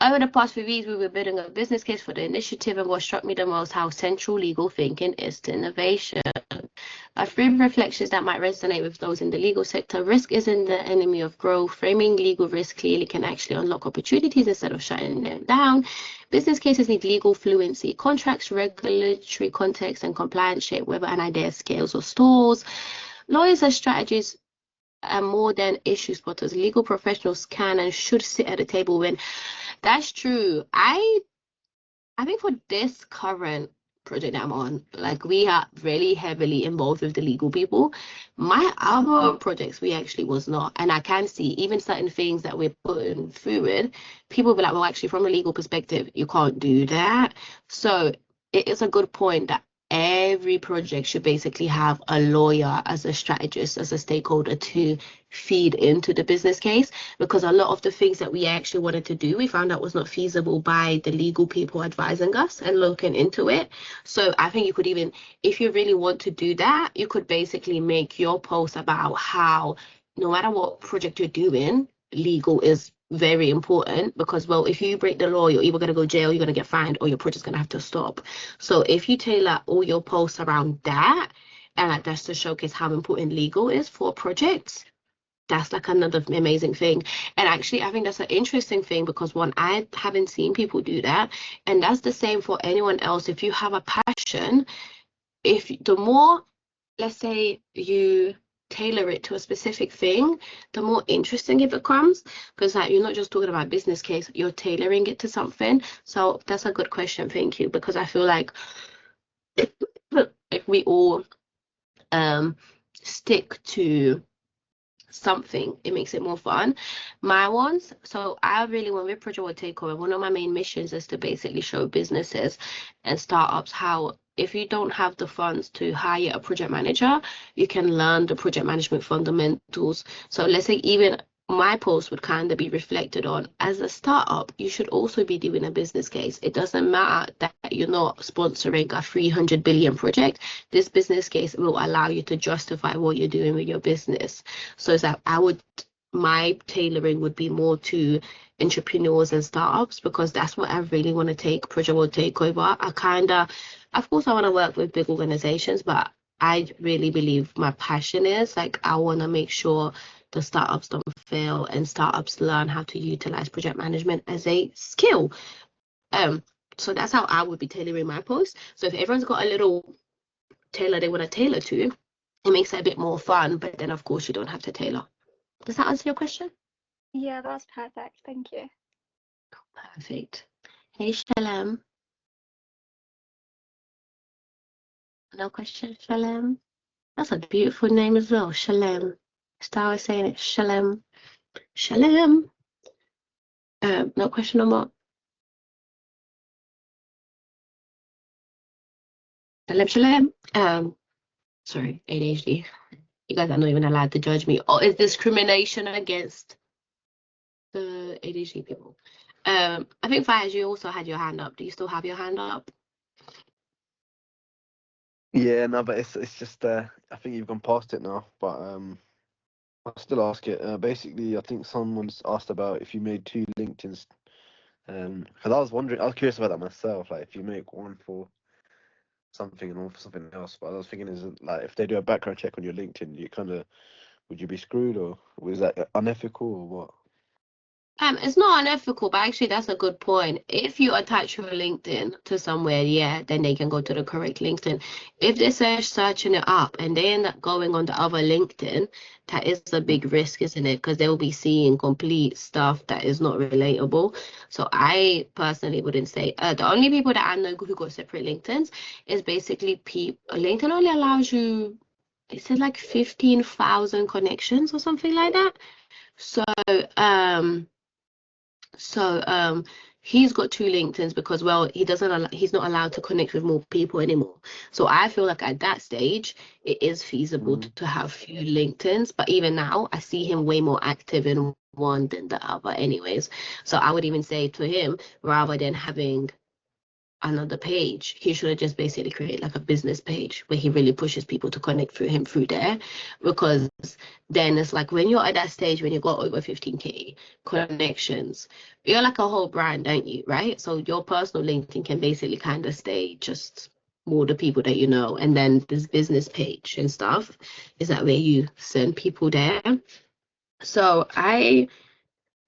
Over the past few weeks, we were building a business case for the initiative, and what struck me the most, how central legal thinking is to innovation. A few reflections that might resonate with those in the legal sector. Risk isn't the enemy of growth. Framing legal risk clearly can actually unlock opportunities instead of shutting them down. Business cases need legal fluency. Contracts, regulatory context, and compliance shape whether an idea scales or stalls. Lawyers are strategists and more than issue spotters. Legal professionals can and should sit at the table when. That's true. I think for this current project that I'm on, we are really heavily involved with the legal people. My other projects, we actually was not. And I can see even certain things that we're putting forward, people be like, well, actually, from a legal perspective, you can't do that. So it is a good point that every project should basically have a lawyer as a strategist, as a stakeholder to feed into the business case, because a lot of the things that we actually wanted to do, we found out was not feasible by the legal people advising us and looking into it. So I think you could even, if you really want to do that, you could basically make your post about how no matter what project you're doing, legal is very important, because, well, if you break the law, you're either going to go jail, you're going to get fined, or your project's going to have to stop. So if you tailor all your posts around that, and that's to showcase how important legal is for projects, that's another amazing thing. And actually, I think that's an interesting thing, because one, I haven't seen people do that, and that's the same for anyone else. If you have a passion, the more, let's say, you tailor it to a specific thing, the more interesting it becomes, because you're not just talking about business case, you're tailoring it to something. So that's a good question. Thank you, because I feel like if we all stick to something, it makes it more fun. My ones, so I really want with Project World Takeover, one of my main missions is to basically show businesses and startups how if you don't have the funds to hire a project manager, you can learn the project management fundamentals. So let's say even my post would kind of be reflected on as a startup, you should also be doing a business case. It doesn't matter that you're not sponsoring a 300 billion project. This business case will allow you to justify what you're doing with your business. So it's like my tailoring would be more to entrepreneurs and startups, because that's what I really want to take Project World Takeover. Of course, I want to work with big organizations, but I really believe my passion is like I want to make sure the startups don't fail and startups learn how to utilize project management as a skill. So that's how I would be tailoring my post. So if everyone's got a little tailor they want to tailor to, it makes it a bit more fun, but then of course you don't have to tailor. Does that answer your question? Yeah, that's perfect. Thank you. Perfect. Hey, Shalem. No question, Shalem. That's a beautiful name as well, Shalem. Star was saying it, Shalem. Shalem. No question no more. Shalem, Shalem. Sorry, ADHD. You guys are not even allowed to judge me. Or is discrimination against the ADHD people? I think Fires, you also had your hand up. Do you still have your hand up? Yeah, no, but it's just I think you've gone past it now. But I'll still ask it. Basically, I think someone's asked about if you made 2 LinkedIn's. Because I was curious about that myself. Like, if you make one for something and one for something else. But I was thinking, is it like if they do a background check on your LinkedIn, would you be screwed, or was that unethical, or what? It's not unethical, but actually that's a good point. If you attach your LinkedIn to somewhere, yeah, then they can go to the correct LinkedIn. If they're searching it up and they end up going on the other LinkedIn, that is a big risk, isn't it? Because they'll be seeing complete stuff that is not relatable. So I personally wouldn't say the only people that I know who got separate LinkedIns is basically people. LinkedIn only allows you, it said like 15,000 connections or something like that. So he's got 2 LinkedIns because, well, he's not allowed to connect with more people anymore. So I feel like at that stage it is feasible to have few LinkedIns, but even now I see him way more active in one than the other anyways. So I would even say to him, rather than having another page, he should have just basically created like a business page where he really pushes people to connect through him through there, because then it's like when you're at that stage when you got over 15k connections, you're like a whole brand, don't you, right? So your personal LinkedIn can basically kind of stay just more the people that you know, and then this business page and stuff is that where you send people there. So I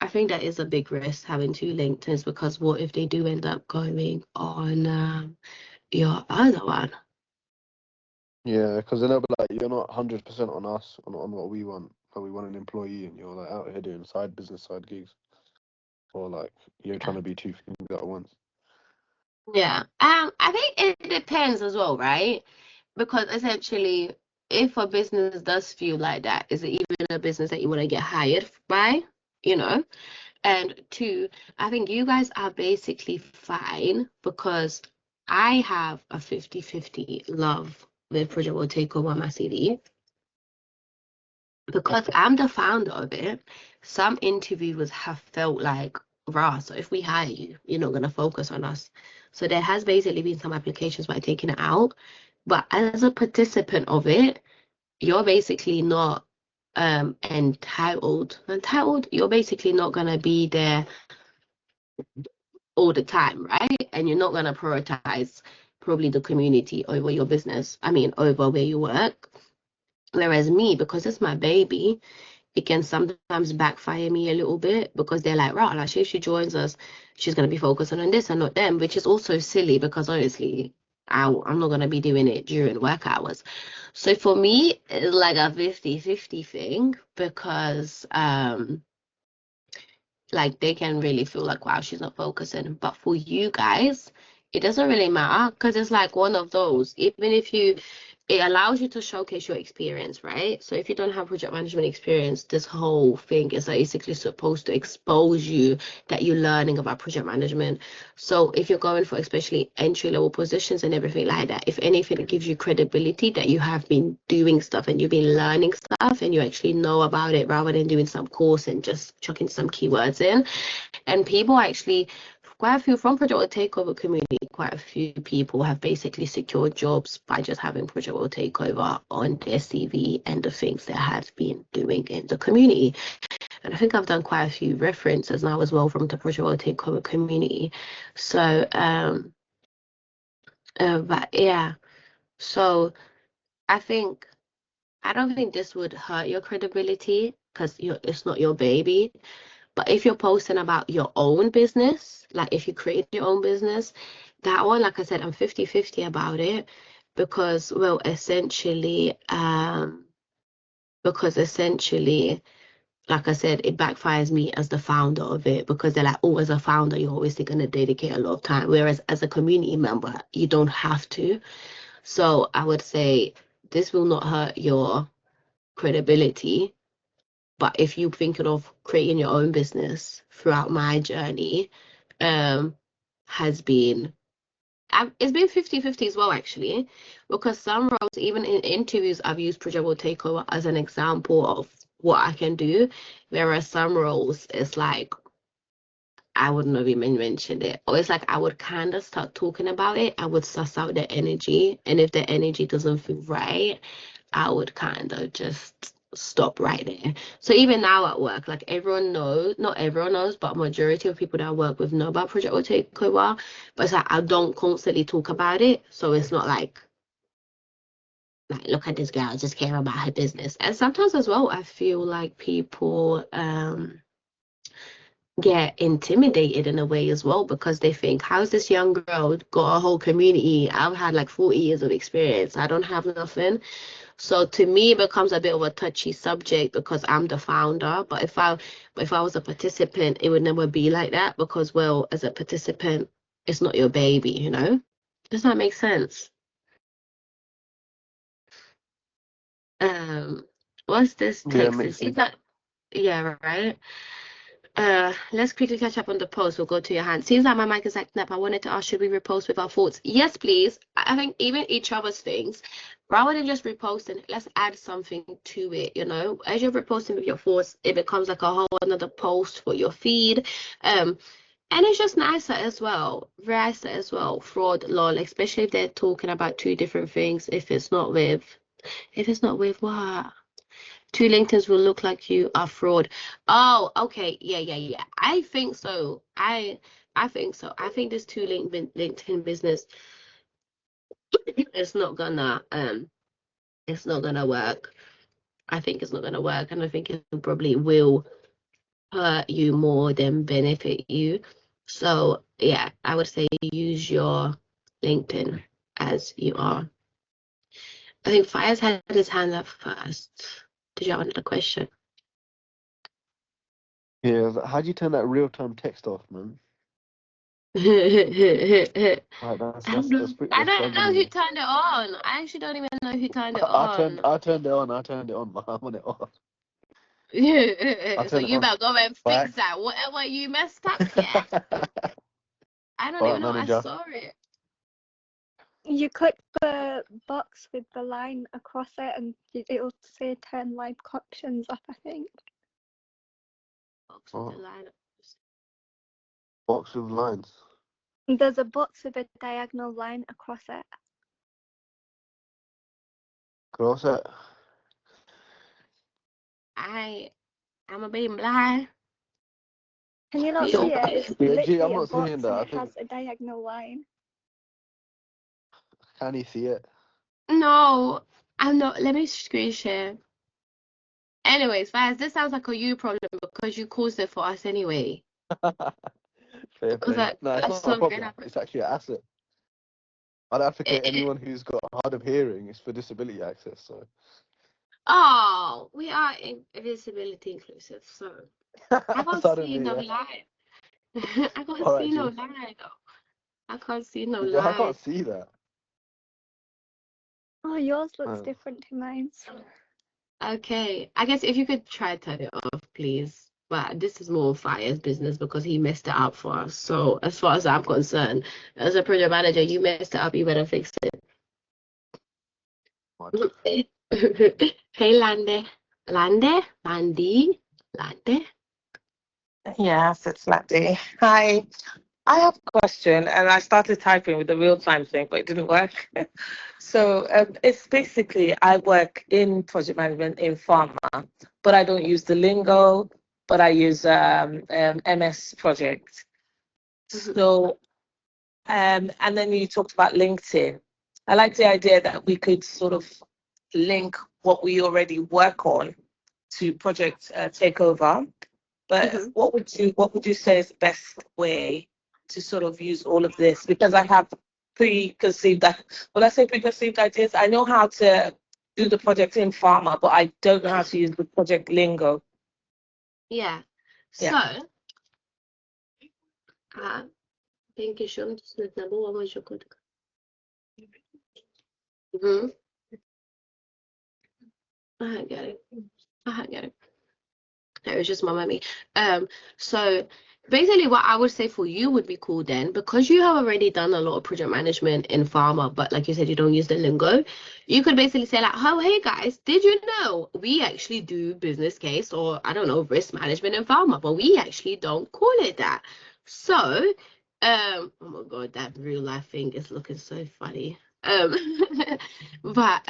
think that is a big risk having 2 LinkedIns, because what if they do end up going on your other one? Yeah, because then they'll be like, you're not 100% on us, on what we want. Like, we want an employee, and you're like out here doing side business, side gigs, or like you're trying to be 2 things at once. Yeah. I think it depends as well, right? Because essentially, if a business does feel like that, is it even a business that you want to get hired by? You know? And 2, I think you guys are basically fine, because I have a 50-50 love with Project Will Take Over my CD. Because I'm the founder of it, some interviewers have felt like, rah, so if we hire you, you're not going to focus on us. So there has basically been some applications by taking it out. But as a participant of it, you're basically not entitled. You're basically not going to be there all the time, right? And you're not going to prioritize probably the community over your business. I mean, over where you work. Whereas me, because it's my baby, it can sometimes backfire me a little bit, because they're like, right, like if she joins us, she's going to be focusing on this and not them, which is also silly, because honestly, I'm not going to be doing it during work hours. So for me, it's like a 50-50 thing, because like they can really feel like, wow, she's not focusing. But for you guys, it doesn't really matter, because it's like one of those, even if you it allows you to showcase your experience, right? So if you don't have project management experience, this whole thing is basically supposed to expose you that you're learning about project management. So if you're going for especially entry level positions and everything like that, if anything, it gives you credibility that you have been doing stuff and you've been learning stuff and you actually know about it rather than doing some course and just chucking some keywords in. And people actually, quite a few from Project World Takeover community, quite a few people have basically secured jobs by just having Project World Takeover on their CV and the things they have been doing in the community. And I think I've done quite a few references now as well from the Project World Takeover community. So, but yeah, so I don't think this would hurt your credibility because it's not your baby. But if you're posting about your own business, like if you create your own business, that one, like I said, I'm 50-50 about it because, well, essentially, like I said, it backfires me as the founder of it because they're like, oh, as a founder, you're obviously going to dedicate a lot of time. Whereas as a community member, you don't have to. So I would say this will not hurt your credibility. But if you're thinking of creating your own business throughout my journey, has been it's been 50-50 as well, actually, because some roles, even in interviews, I've used Project Will Takeover as an example of what I can do, whereas some roles, it's like I wouldn't have even mentioned it, or it's like I would kind of start talking about it. I would suss out the energy, and if the energy doesn't feel right, I would kind of just stop right there. So even now at work, like everyone knows, not everyone knows, but majority of people that I work with know about Project Will Takeover, but it's like I don't constantly talk about it, so it's not like look at this girl, just care about her business. And sometimes as well, I feel like people get intimidated in a way as well because they think, how's this young girl got a whole community? I've had like 40 years of experience. I don't have nothing. So to me, it becomes a bit of a touchy subject because I'm the founder. But if I was a participant, it would never be like that because, well, as a participant, it's not your baby, you know? Does that make sense? What's this Yeah, text? makes Is sense. that yeah, right? Let's quickly catch up on the post. We'll go to your hand. Seems like my mic is acting up. I wanted to ask, should we repost with our thoughts? Yes, please. I think even each other's things, rather than just reposting, let's add something to it, you know? As you're reposting with your thoughts, it becomes like a whole another post for your feed. And it's just nicer as well. Nicer as well. Fraud, lol, especially if they're talking about two different things. If it's not with what? Two LinkedIn's will look like you are fraud. Oh, okay. Yeah. I think so. I think so. I think this two LinkedIn business it's not gonna work. I think it's not gonna work, and I think it probably will hurt you more than benefit you. So yeah, I would say use your LinkedIn as you are. I think Fires had his hand up first. Did you have another question? Yeah, how do you turn that real-time text off, man? I Like don't know. I that's don't know bugging who me. turned it on. I actually don't even know who turned it I turned on. I turned it on. I turned it on. I'm on it off. I So turned it you on. better go and fix Back. that. Whatever you messed up, yeah. I don't All right, even know. I manager. saw it. You click the box with the line across it and it'll say turn live captions off, I think. Box with the Oh, line. box with lines. There's a box with a diagonal line across it. Cross it. I'm a being blind. Can you not Yo, see it? It's Yeah, G, I'm literally a not seeing box that. and I it has think a diagonal line. can you see it? no, I'm not. Let me screen share. Anyways, Vaz, this sounds like a you problem because you caused it for us anyway. Fair Because play. No, it's I not a saw it and problem. It's actually an asset. I'd advocate I, anyone who's got hard of hearing is for disability access. So oh, we are in visibility inclusive, so I can't see suddenly, no yeah. lie. I can't All right, see no G. lie though. I can't see no Yeah, I lie. can't see that. Oh, yours looks Oh. different to mine. Okay, I guess if you could try turn it off, please. But this is more Fire's business because he messed it up for us. So as far as I'm concerned, as a project manager, you messed it up, you better fix What? it. Hey, Lande. Lande? Landy? Lande? Yes, it's Latte. Hi. I have a question, and I started typing with the real time thing, but it didn't work. So it's basically I work in project management in pharma, but I don't use the lingo, but I use MS Project. So and then you talked about LinkedIn. I like the idea that we could sort of link what we already work on to Project Takeover. But Mhm. what would you say is the best way to sort of use all of this? Because I have preconceived that when I say preconceived ideas, I know how to do the project in pharma, but I don't know how to use the project lingo. Yeah. Yeah. So, thank you, Shum. Just let number one was your good. Mm-hmm. I get it. I get it. It was just my mummy. So basically what I would say for you would be cool then, because you have already done a lot of project management in pharma, but like you said, you don't use the lingo. You could basically say like, oh, hey guys, did you know we actually do business case or I don't know, risk management in pharma, but we actually don't call it that. So, oh my God, that real life thing is looking so funny. But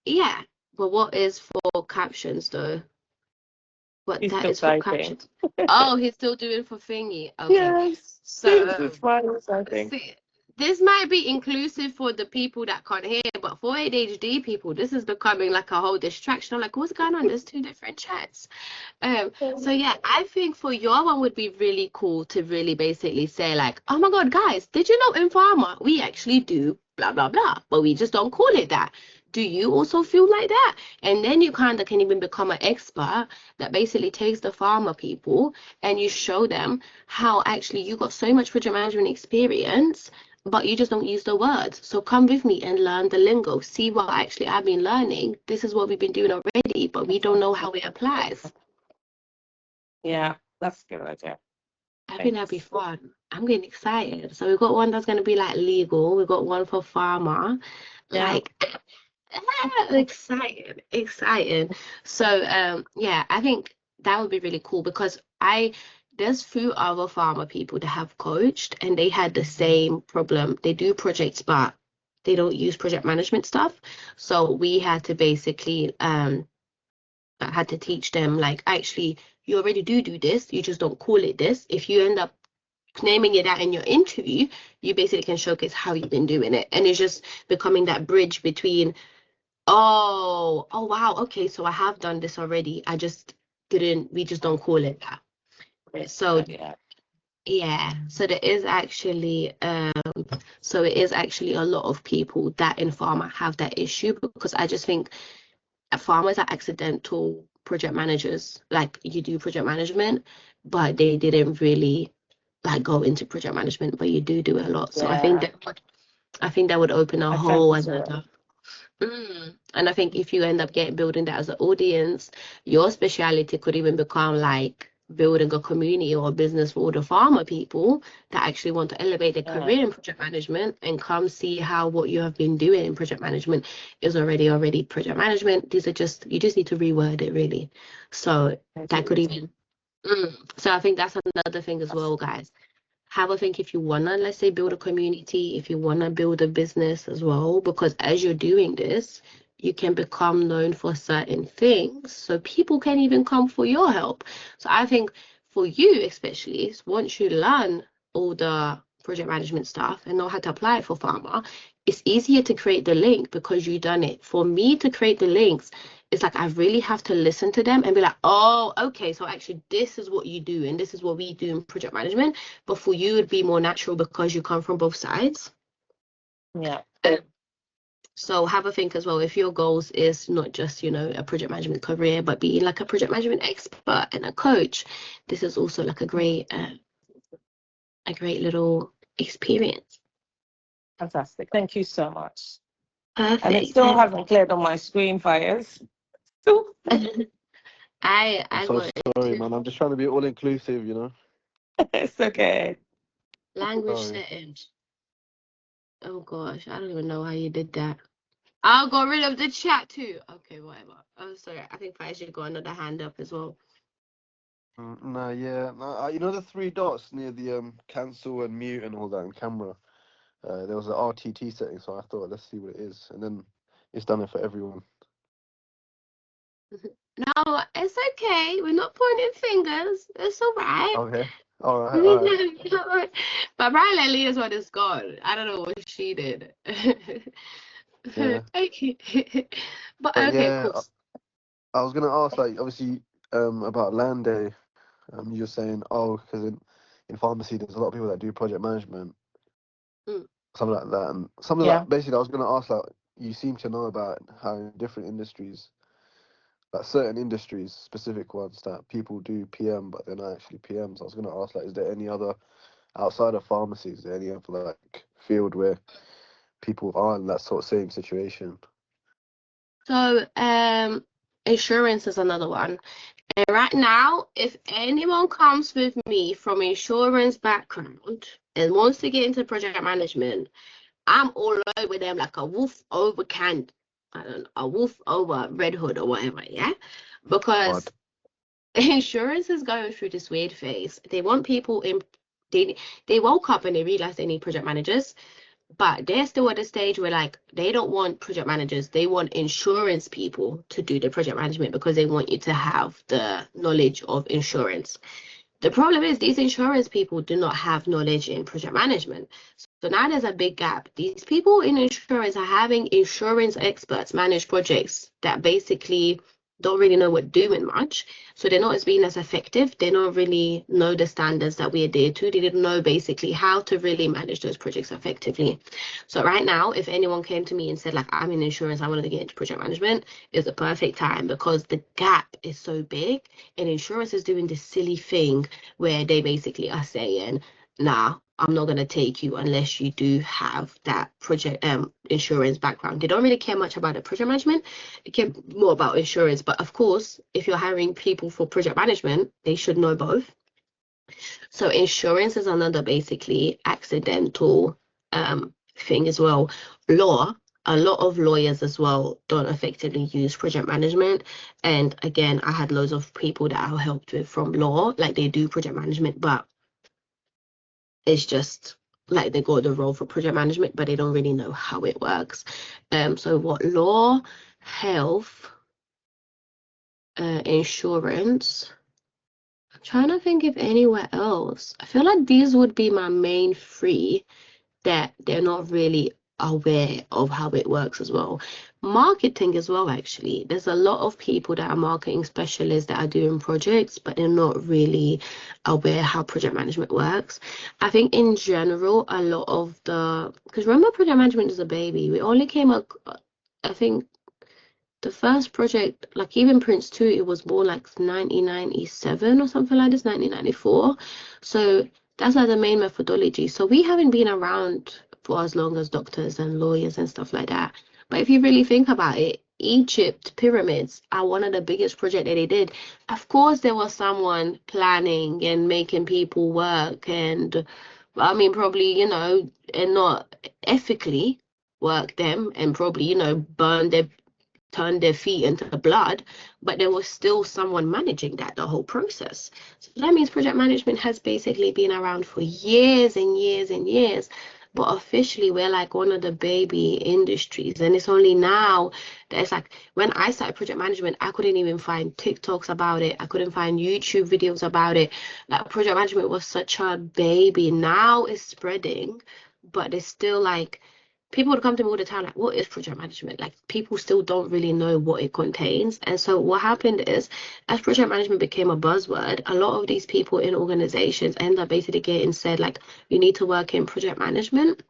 yeah, but what is for captions though? What He's that still is for typing. captions. Oh, he's still doing for thingy. Okay. Yes. So, This is fine, I think. see, this might be inclusive for the people that can't hear, but for ADHD people, this is becoming like a whole distraction. I'm like, what's going on? There's two different chats. So yeah, I think for your one would be really cool to really basically say like, oh my God, guys, did you know in pharma we actually do blah blah blah, but we just don't call it that. Do you also feel like that? And then you kind of can even become an expert that basically takes the pharma people and you show them how actually you got so much project management experience, but you just don't use the words. So come with me and learn the lingo. See what actually I've been learning. This is what we've been doing already, but we don't know how it applies. Yeah, that's a good idea. I think that'd be Thanks. fun. I'm getting excited. So we've got one that's going to be like legal. We've got one for pharma. Yeah. Like, excited, exciting. So yeah, I think that would be really cool because there's few other pharma people that have coached and they had the same problem. They do projects, but they don't use project management stuff. So we had to basically I had to teach them like actually you already do this, you just don't call it this. If you end up naming it out in your interview, you basically can showcase how you've been doing it. And it's just becoming that bridge between, oh wow, okay, so I have done this already. We just don't call it that. So Yeah. yeah, so it is actually a lot of people that in pharma have that issue because I just think farmers are accidental project managers. Like you do project management, but they didn't really like go into project management, but you do it a lot. So Yeah. I think that would open a I tend whole to. another. And I think if you end up building that as an audience, your speciality could even become like building a community or a business for all the farmer people that actually want to elevate their Yeah. career in project management and come see how what you have been doing in project management is already project management. These are just you just need to reword it really. So I that could do. even so I think that's another thing as well, guys. Have a think if you wanna, let's say, build a community, if you wanna build a business as well, because as you're doing this, you can become known for certain things. So people can even come for your help. So I think for you especially, once you learn all the project management stuff and know how to apply it for pharma, it's easier to create the link because you've done it. For me to create the links, it's like I really have to listen to them and be like, oh, okay, so actually this is what you do and this is what we do in project management. But for you, it'd be more natural because you come from both sides. Yeah. So have a think as well. If your goals is not just, a project management career, but being like a project management expert and a coach, this is also like a great little experience. Fantastic. Thank you so much. And it still Perfect. hasn't cleared on my screen, Fires. Still, I'm I so got sorry, into man. I'm just trying to be all inclusive, it's okay. language Sorry. settings. Oh gosh, I don't even know how you did that. I got rid of the chat too. Okay, whatever. Oh, sorry. I think I should got another hand up as well. No, yeah. No, the three dots near the cancel and mute and all that in camera. There was an RTT setting, so I thought let's see what it is, and then it's done it for everyone. No, it's okay. We're not pointing fingers. It's all right. Okay. All right. All right. But apparently Leah's one is gone. I don't know what she did. Yeah. Okay. But But okay, yeah, cool. I was gonna ask, like, obviously, about land day. You're saying, oh, because in pharmacy, there's a lot of people that do project management, Mm. something like that, and something Yeah. like basically, I was gonna ask, like, you seem to know about how in different industries, like certain industries, specific ones that people do PM, but they're not actually PMs. I was gonna ask, like, is there any other outside of pharmacies, is there any other like field where people are in that sort of same situation? So, insurance is another one. And right now, if anyone comes with me from insurance background and wants to get into project management, I'm all over them like a wolf over I don't know, a wolf over Red Hood or whatever, yeah? Odd. Because insurance is going through this weird phase. They want people in they woke up and they realized they need project managers, but they're still at a stage where like they don't want project managers, they want insurance people to do the project management because they want you to have the knowledge of insurance. The problem is these insurance people do not have knowledge in project management. So now there's a big gap. These people in insurance are having insurance experts manage projects that basically don't really know what doing much. So they're not as being as effective. They don't really know the standards that we adhere to. They didn't know basically how to really manage those projects effectively. So right now, if anyone came to me and said, like, I'm in insurance, I wanted to get into project management, it's the perfect time because the gap is so big and insurance is doing this silly thing where they basically are saying, nah, I'm not going to take you unless you do have that project insurance background. They don't really care much about the project management. They care more about insurance. But of course, if you're hiring people for project management, they should know both. So insurance is another basically accidental thing as well. Law, a lot of lawyers as well don't effectively use project management. And again, I had loads of people that I helped with from law, like they do project management, but it's just like they got the role for project management, but they don't really know how it works. So what law, health, insurance. I'm trying to think if anywhere else. I feel like these would be my main three that they're not really aware of how it works as well. Marketing as well, actually. There's a lot of people that are marketing specialists that are doing projects, but they're not really aware how project management works. I think in general, a lot of because remember, project management is a baby. We only came up, I think the first project, like even Prince 2, it was born like 1997 or something like this, 1994. So that's like the main methodology. So we haven't been around for as long as doctors and lawyers and stuff like that. But if you really think about it, Egypt pyramids are one of the biggest projects that they did. Of course, there was someone planning and making people work, and I mean, probably, and not ethically work them and probably, burn their turn their feet into blood, but there was still someone managing the whole process. So that means project management has basically been around for years and years and years. But officially, we're like one of the baby industries. And it's only now that it's like when I started project management, I couldn't even find TikToks about it. I couldn't find YouTube videos about it. Like project management was such a baby. Now it's spreading, but it's still like people would come to me all the time like, what is project management? Like people still don't really know what it contains. And so what happened is as project management became a buzzword, a lot of these people in organizations end up basically getting said like, you need to work in project management.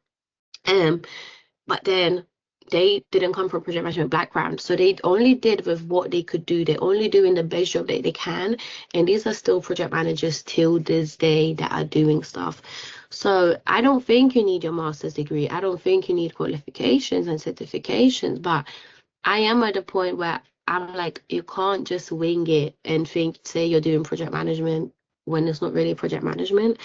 But then they didn't come from project management background. So they only did with what they could do. They're only doing the best job that they can. And these are still project managers till this day that are doing stuff. So I don't think you need your master's degree. I don't think you need qualifications and certifications, but I am at a point where I'm like, you can't just wing it and say you're doing project management when it's not really project management.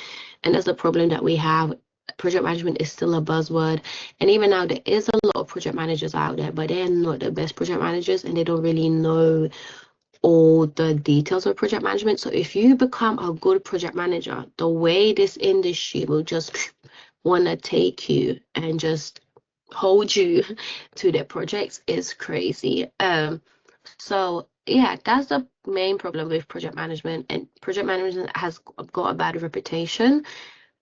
And that's the problem that we have. Project management is still a buzzword. And even now, there is a lot of project managers out there, but they're not the best project managers and they don't really know all the details of project management. So if you become a good project manager, the way this industry will just want to take you and just hold you to their projects is crazy. So yeah, that's the main problem with project management, and project management has got a bad reputation,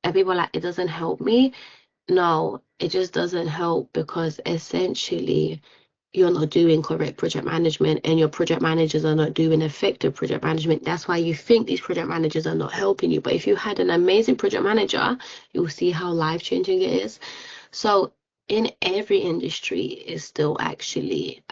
and people are like, it doesn't help me. No, it just doesn't help because essentially you're not doing correct project management and your project managers are not doing effective project management. That's why you think these project managers are not helping you. But if you had an amazing project manager, you'll see how life-changing it is. So in every industry is still actually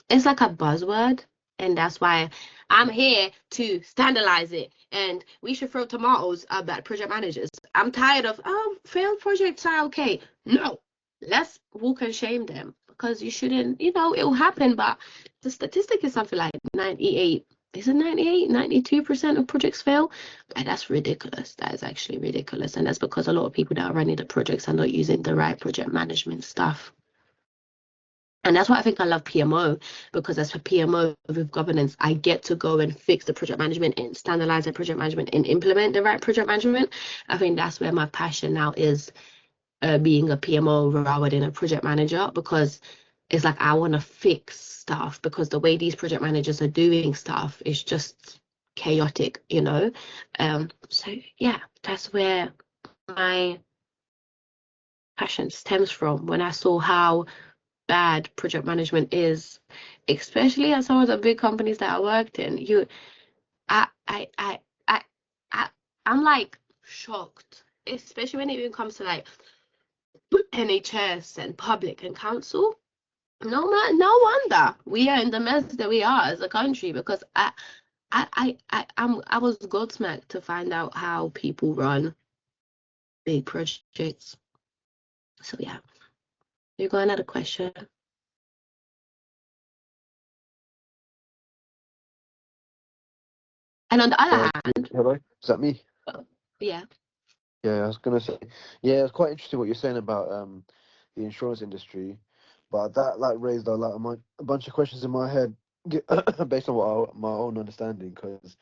it's like a buzzword, and that's why I'm here to standardize it. And we should throw tomatoes at project managers. I'm tired of failed projects are okay. No, let's walk and shame them because you shouldn't. It'll happen, but the statistic is something like 98. Is it 98, 92% of projects fail? And that's ridiculous. That is actually ridiculous. And that's because a lot of people that are running the projects are not using the right project management stuff. And that's why I think I love PMO, because as for PMO with governance, I get to go and fix the project management and standardize the project management and implement the right project management. I think that's where my passion now is, being a PMO rather than a project manager, because it's like I want to fix stuff because the way these project managers are doing stuff is just chaotic, So yeah, that's where my passion stems from when I saw how bad project management is, especially at some of the big companies that I worked in. I, I, I, I, I, I'm like shocked, especially when it even comes to like NHS and public and council. No wonder we are in the mess that we are as a country, because I was gobsmacked to find out how people run big projects. So yeah, you got another question? And on the other hand, Hello, is that me? yeah. Yeah, I was gonna say, yeah, it's quite interesting what you're saying about the insurance industry, but that like raised a bunch of questions in my head based on my own understanding. Because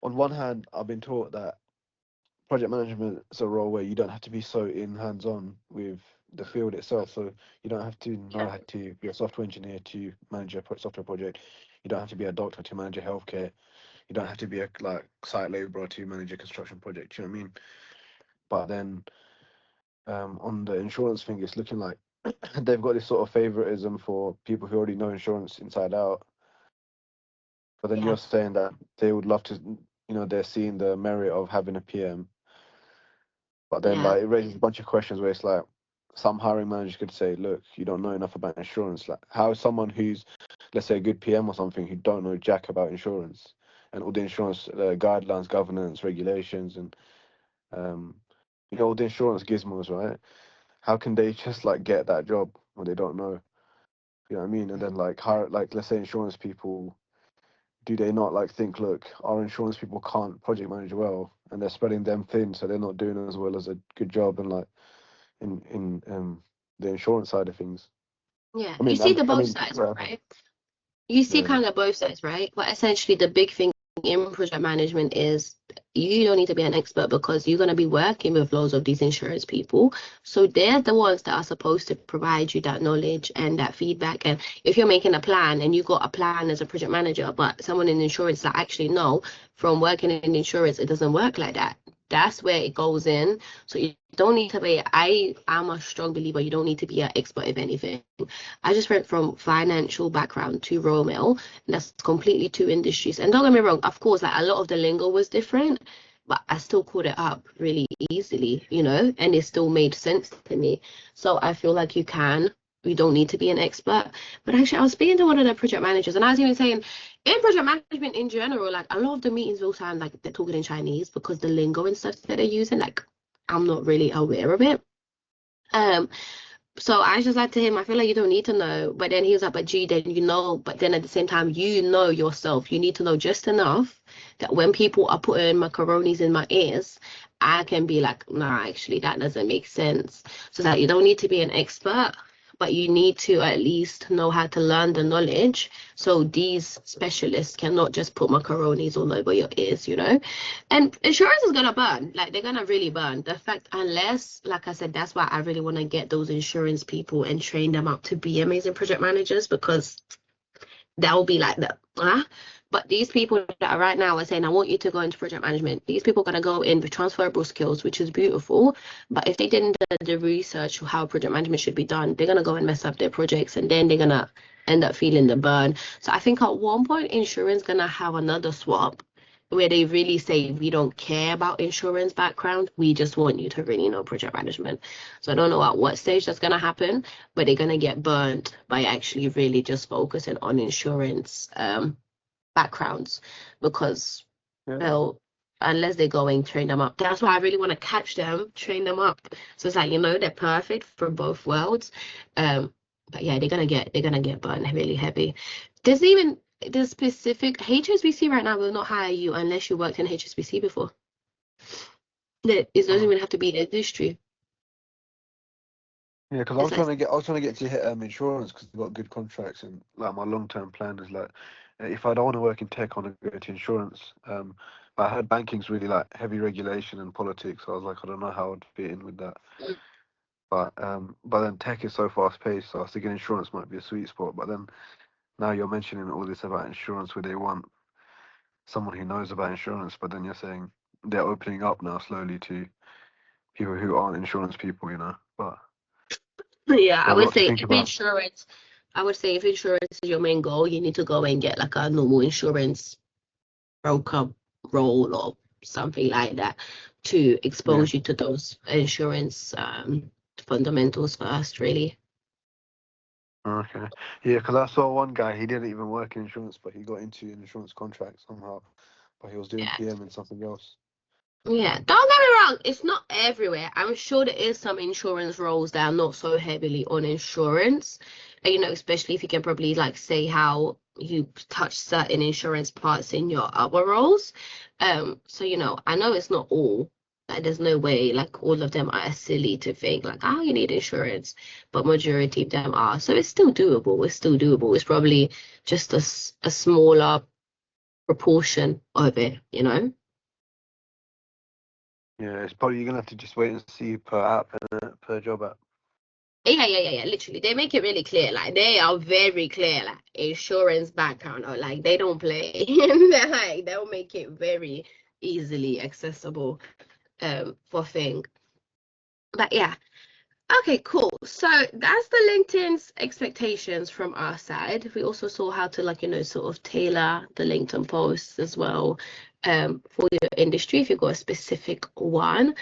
on one hand, I've been taught that project management is a role where you don't have to be so in hands-on with the field itself. So you don't have to know how to be a software engineer to manage a software project. You don't have to be a doctor to manage a healthcare. You don't have to be a like site laborer to manage a construction project. You know what I mean? But then on the insurance thing, it's looking like they've got this sort of favoritism for people who already know insurance inside out. But then Yeah. you're saying that they would love to, they're seeing the merit of having a PM. But then, Yeah. like, it raises a bunch of questions where it's like, some hiring managers could say, look, you don't know enough about insurance. Like, how is someone who's, let's say, a good PM or something, who don't know jack about insurance and all the insurance guidelines, governance, regulations, and all the insurance gizmos, right? How can they just like get that job when they don't know? You know what I mean? And then like hire, like, let's say insurance people, do they not like think, look, our insurance people can't project manage well, and they're spreading them thin, so they're not doing as well as a good job and like in the insurance side of things. Yeah. I You mean, see the both sides, right? You see yeah, kind of both sides, right? But essentially, the big thing in project management is you don't need to be an expert because you're going to be working with loads of these insurance people. So they're the ones that are supposed to provide you that knowledge and that feedback. And if you're making a plan and you got a plan as a project manager, but someone in insurance that actually no, from working in insurance, it doesn't work like that. That's where it goes in. So you don't need to be, I'm a strong believer, you don't need to be an expert of anything. I just went from financial background to Royal Mail, and that's completely two industries. And don't get me wrong, of course, like a lot of the lingo was different, but I still caught it up really easily, and it still made sense to me. So I feel like you can You don't need to be an expert. But actually, I was speaking to one of the project managers, and I was even saying, in project management in general, like a lot of the meetings will sound like they're talking in Chinese because the lingo and stuff that they're using, like I'm not really aware of it. So I just like to him, I feel like you don't need to know. But then he was like, but gee, then you know, but then at the same time, you know yourself. You need to know just enough that when people are putting macaronis in my ears, I can be like, nah, actually, that doesn't make sense. So that you don't need to be an expert, but you need to at least know how to learn the knowledge. So these specialists cannot just put macaronis all over your ears, you know? And insurance is gonna burn, like they're gonna really burn. The fact, unless, like I said, that's why I really want to get those insurance people and train them up to be amazing project managers, because that will be like the but these people that are right now are saying, I want you to go into project management. These people are going to go in with transferable skills, which is beautiful. But if they didn't do the research of how project management should be done, they're going to go and mess up their projects, and then they're going to end up feeling the burn. So I think at one point, insurance going to have another swap where they really say, we don't care about insurance background. We just want you to really know project management. So I don't know at what stage that's going to happen, but they're going to get burnt by actually really just focusing on insurance backgrounds, because they'll, unless they go and train them up. That's why I really want to catch them, train them up. So it's like, you know, they're perfect for both worlds. But yeah, they're gonna get burned really heavy. There's even the specific HSBC right now will not hire you unless you worked in HSBC before. It doesn't even have to be the industry. Yeah, because I was trying to get to insurance because they've got good contracts, and like my long-term plan is like, if I don't want to work in tech, I want to go to insurance. But I heard banking's really like heavy regulation and politics. So I was like, I don't know how I'd fit in with that. But then tech is so fast-paced, so I was thinking insurance might be a sweet spot. But then now you're mentioning all this about insurance, where they want someone who knows about insurance, but then you're saying they're opening up now slowly to people who aren't insurance people, you know. But Yeah, I there's a would lot to say think if about. insurance, is your main goal, you need to go and get like a normal insurance broker role or something like that to expose you to those insurance fundamentals first, really. Okay. Yeah, because I saw one guy, he didn't even work in insurance, but he got into an insurance contract somehow. But he was doing Yeah. PM in something else. Yeah, don't get me wrong, it's not everywhere. I'm sure there is some insurance roles that are not so heavily on insurance. And, you know, especially if you can probably like say how you touch certain insurance parts in your other roles. So, you know, I know it's not all. Like, there's no way like all of them are as silly to think like, oh, you need insurance, but majority of them are. So it's still doable. It's still doable. It's probably just a smaller proportion of it, you know? Yeah, it's probably you're gonna have to just wait and see per app and per job app. Yeah. Literally, they make it really clear. Like they are very clear. Like insurance background, or like they don't play. They're like they'll make it very easily accessible for thing. But yeah. Okay, cool. So that's the LinkedIn's expectations from our side. We also saw how to like, you know, sort of tailor the LinkedIn posts as well for your industry if you've got a specific one.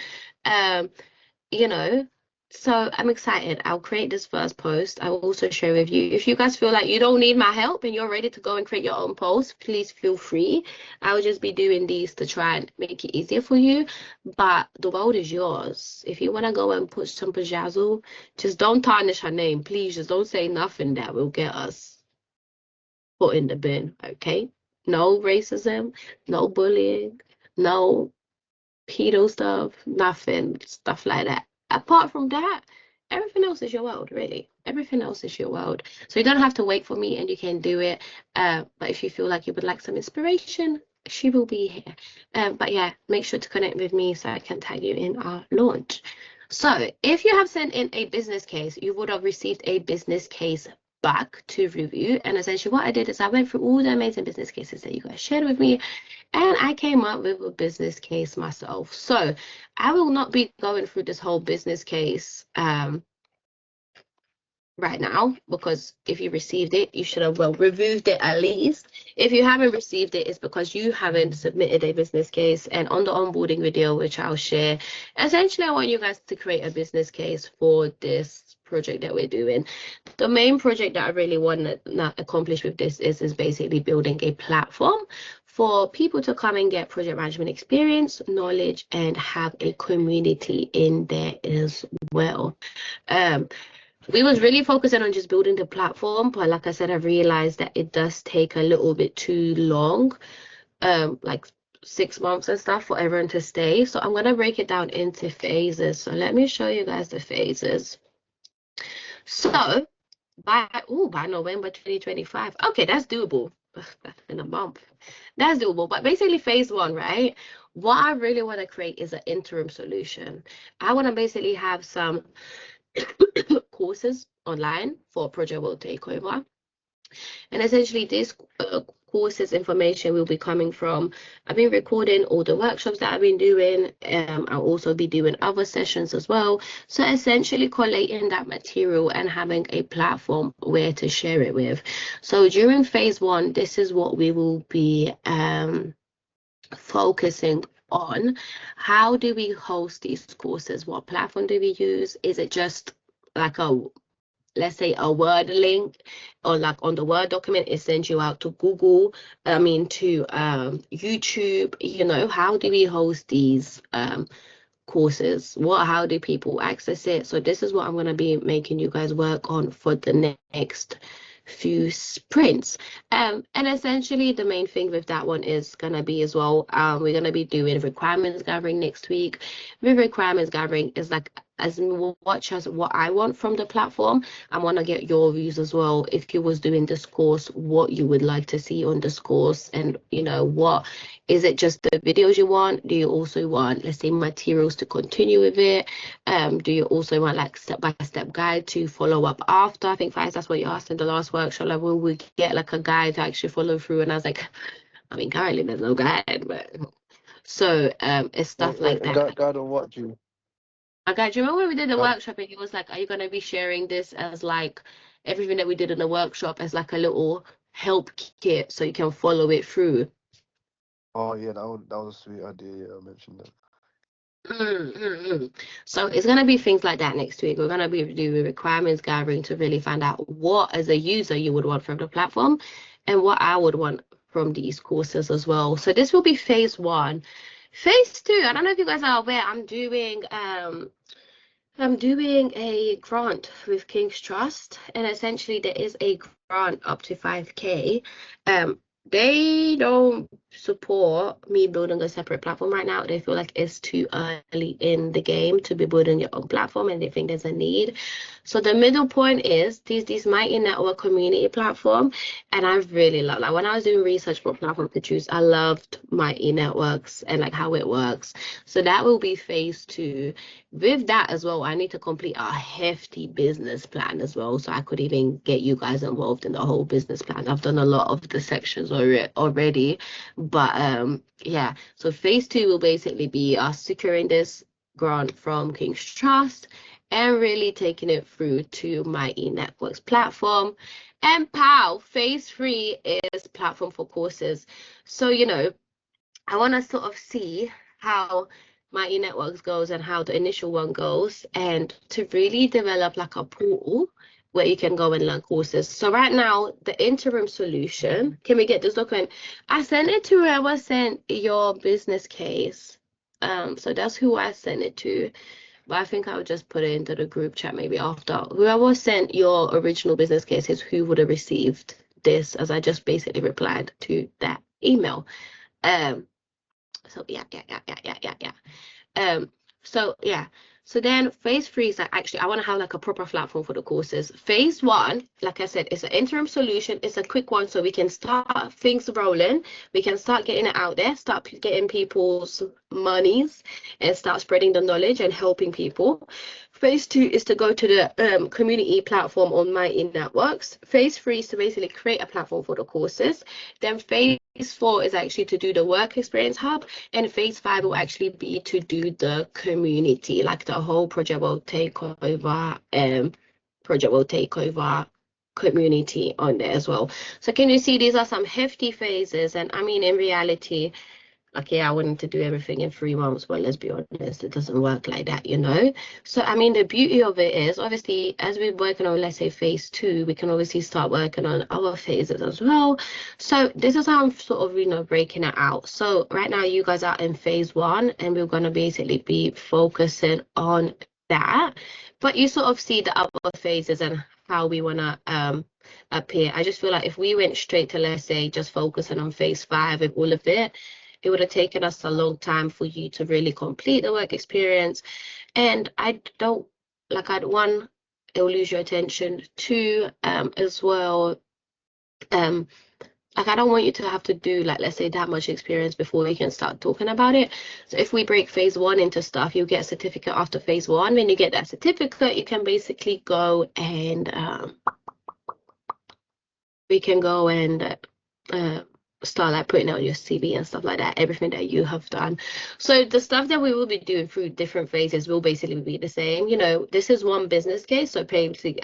You know, so I'm excited. I'll create this first post. I will also share with you. If you guys feel like you don't need my help and you're ready to go and create your own post, please feel free. I will just be doing these to try and make it easier for you. But the world is yours. If you want to go and put some pajazzle, just don't tarnish her name. Please just don't say nothing that will get us put in the bin, okay? No racism, no bullying, no pedo stuff, nothing, stuff like that. Apart from that, everything else is your world, really. Everything else is your world. So you don't have to wait for me and you can do it. But if you feel like you would like some inspiration, she will be here. But yeah, make sure to connect with me so I can tag you in our launch. So if you have sent in a business case, you would have received a business case back to review. And essentially what I did is I went through all the amazing business cases that you guys shared with me, and I came up with a business case myself. So I will not be going through this whole business case right now, because if you received it, you should have reviewed it at least. If you haven't received it, it's because you haven't submitted a business case. And on the onboarding video, which I'll share, essentially I want you guys to create a business case for this project that we're doing. The main project that I really want to accomplish with this is basically building a platform for people to come and get project management experience, knowledge, and have a community in there as well. We was really focusing on just building the platform, but like I said, I realized that it does take a little bit too long, like 6 months and stuff for everyone to stay. So I'm gonna break it down into phases. So let me show you guys the phases. So by November 2025, okay, that's doable. In a month, that's doable. But basically, phase one, right? What I really want to create is an interim solution. I want to basically have some courses online for Project World Takeover. And essentially, this courses information will be coming from, I've been recording all the workshops that I've been doing. I'll also be doing other sessions as well. So essentially collating that material and having a platform where to share it with. So during phase one, this is what we will be focusing on. How do we host these courses? What platform do we use? Is it just like let's say a Word link, or like on the Word document, it sends you out to Google, to YouTube, how do we host these courses? How do people access it? So this is what I'm going to be making you guys work on for the next few sprints. And essentially the main thing with that one is going to be as well, we're going to be doing requirements gathering next week. With requirements gathering is like as much as what I want from the platform. I want to get your views as well. If you was doing this course, what you would like to see on this course, and what is it, just the videos you want? Do you also want, let's say, materials to continue with it? Do you also want like step-by-step guide to follow up after? I think that's what you asked in the last workshop, like will we get like a guide to actually follow through? And I was like, I mean, currently there's no guide, but so it's stuff like that. Guide on what, Drew? Okay, do you remember when we did the Guide. workshop and he was like, are you going to be sharing this as like everything that we did in the workshop as like a little help kit so you can follow it through? Oh yeah, that was a sweet idea. Yeah, I mentioned that. So it's going to be things like that next week. We're going to be doing requirements gathering to really find out what, as a user, you would want from the platform and what I would want from these courses as well. So this will be phase one. Phase two, I don't know if you guys are aware, I'm doing a grant with King's Trust, and essentially there is a grant up to 5K. They don't support me building a separate platform right now. They feel like it's too early in the game to be building your own platform, and they think there's a need. So the middle point is these Mighty Network community platform, and I really love, like when I was doing research for platform to choose, I loved Mighty Networks and like how it works. So that will be phase two. With that as well, I need to complete a hefty business plan as well, so I could even get you guys involved in the whole business plan. I've done a lot of the sections already, but yeah. So phase two will basically be us securing this grant from King's Trust and really taking it through to Mighty Networks platform. And phase three is platform for courses. So I want to sort of see how Mighty Networks goes and how the initial one goes, and to really develop like a portal where you can go and learn courses. So right now, the interim solution, can we get this document? I sent it to whoever sent your business case. So that's who I sent it to. But I think I would just put it into the group chat maybe after. Whoever sent your original business case is who would have received this, as I just basically replied to that email. So yeah. So yeah. So then phase three is like, actually, I want to have like a proper platform for the courses. Phase one, like I said, is an interim solution. It's a quick one, so we can start things rolling. We can start getting it out there, start getting people's monies, and start spreading the knowledge and helping people. Phase two is to go to the community platform on Mighty Networks. Phase three is to basically create a platform for the courses. Then phase four is actually to do the work experience hub, and phase five will actually be to do the community, like the whole Project World Takeover, community on there as well. So can you see these are some hefty phases, and I mean in reality, like, yeah, I wanted to do everything in 3 months. Well, let's be honest, it doesn't work like that, you know? So, I mean, the beauty of it is, obviously, as we're working on, let's say, phase 2, we can obviously start working on other phases as well. So this is how I'm sort of, you know, breaking it out. So right now, you guys are in phase 1, and we're going to basically be focusing on that. But you sort of see the other phases and how we want to appear. I just feel like if we went straight to, let's say, just focusing on phase 5 with all of it would have taken us a long time for you to really complete the work experience. And I don't, like, one, it will lose your attention. 2, as well, like, I don't want you to have to do, like, let's say, that much experience before we can start talking about it. So if we break phase 1 into stuff, you'll get a certificate after phase 1. When you get that certificate, you can basically go and we can go and start like putting out your CV and stuff like that, everything that you have done. So the stuff that we will be doing through different phases will basically be the same. You know, this is one business case, so basically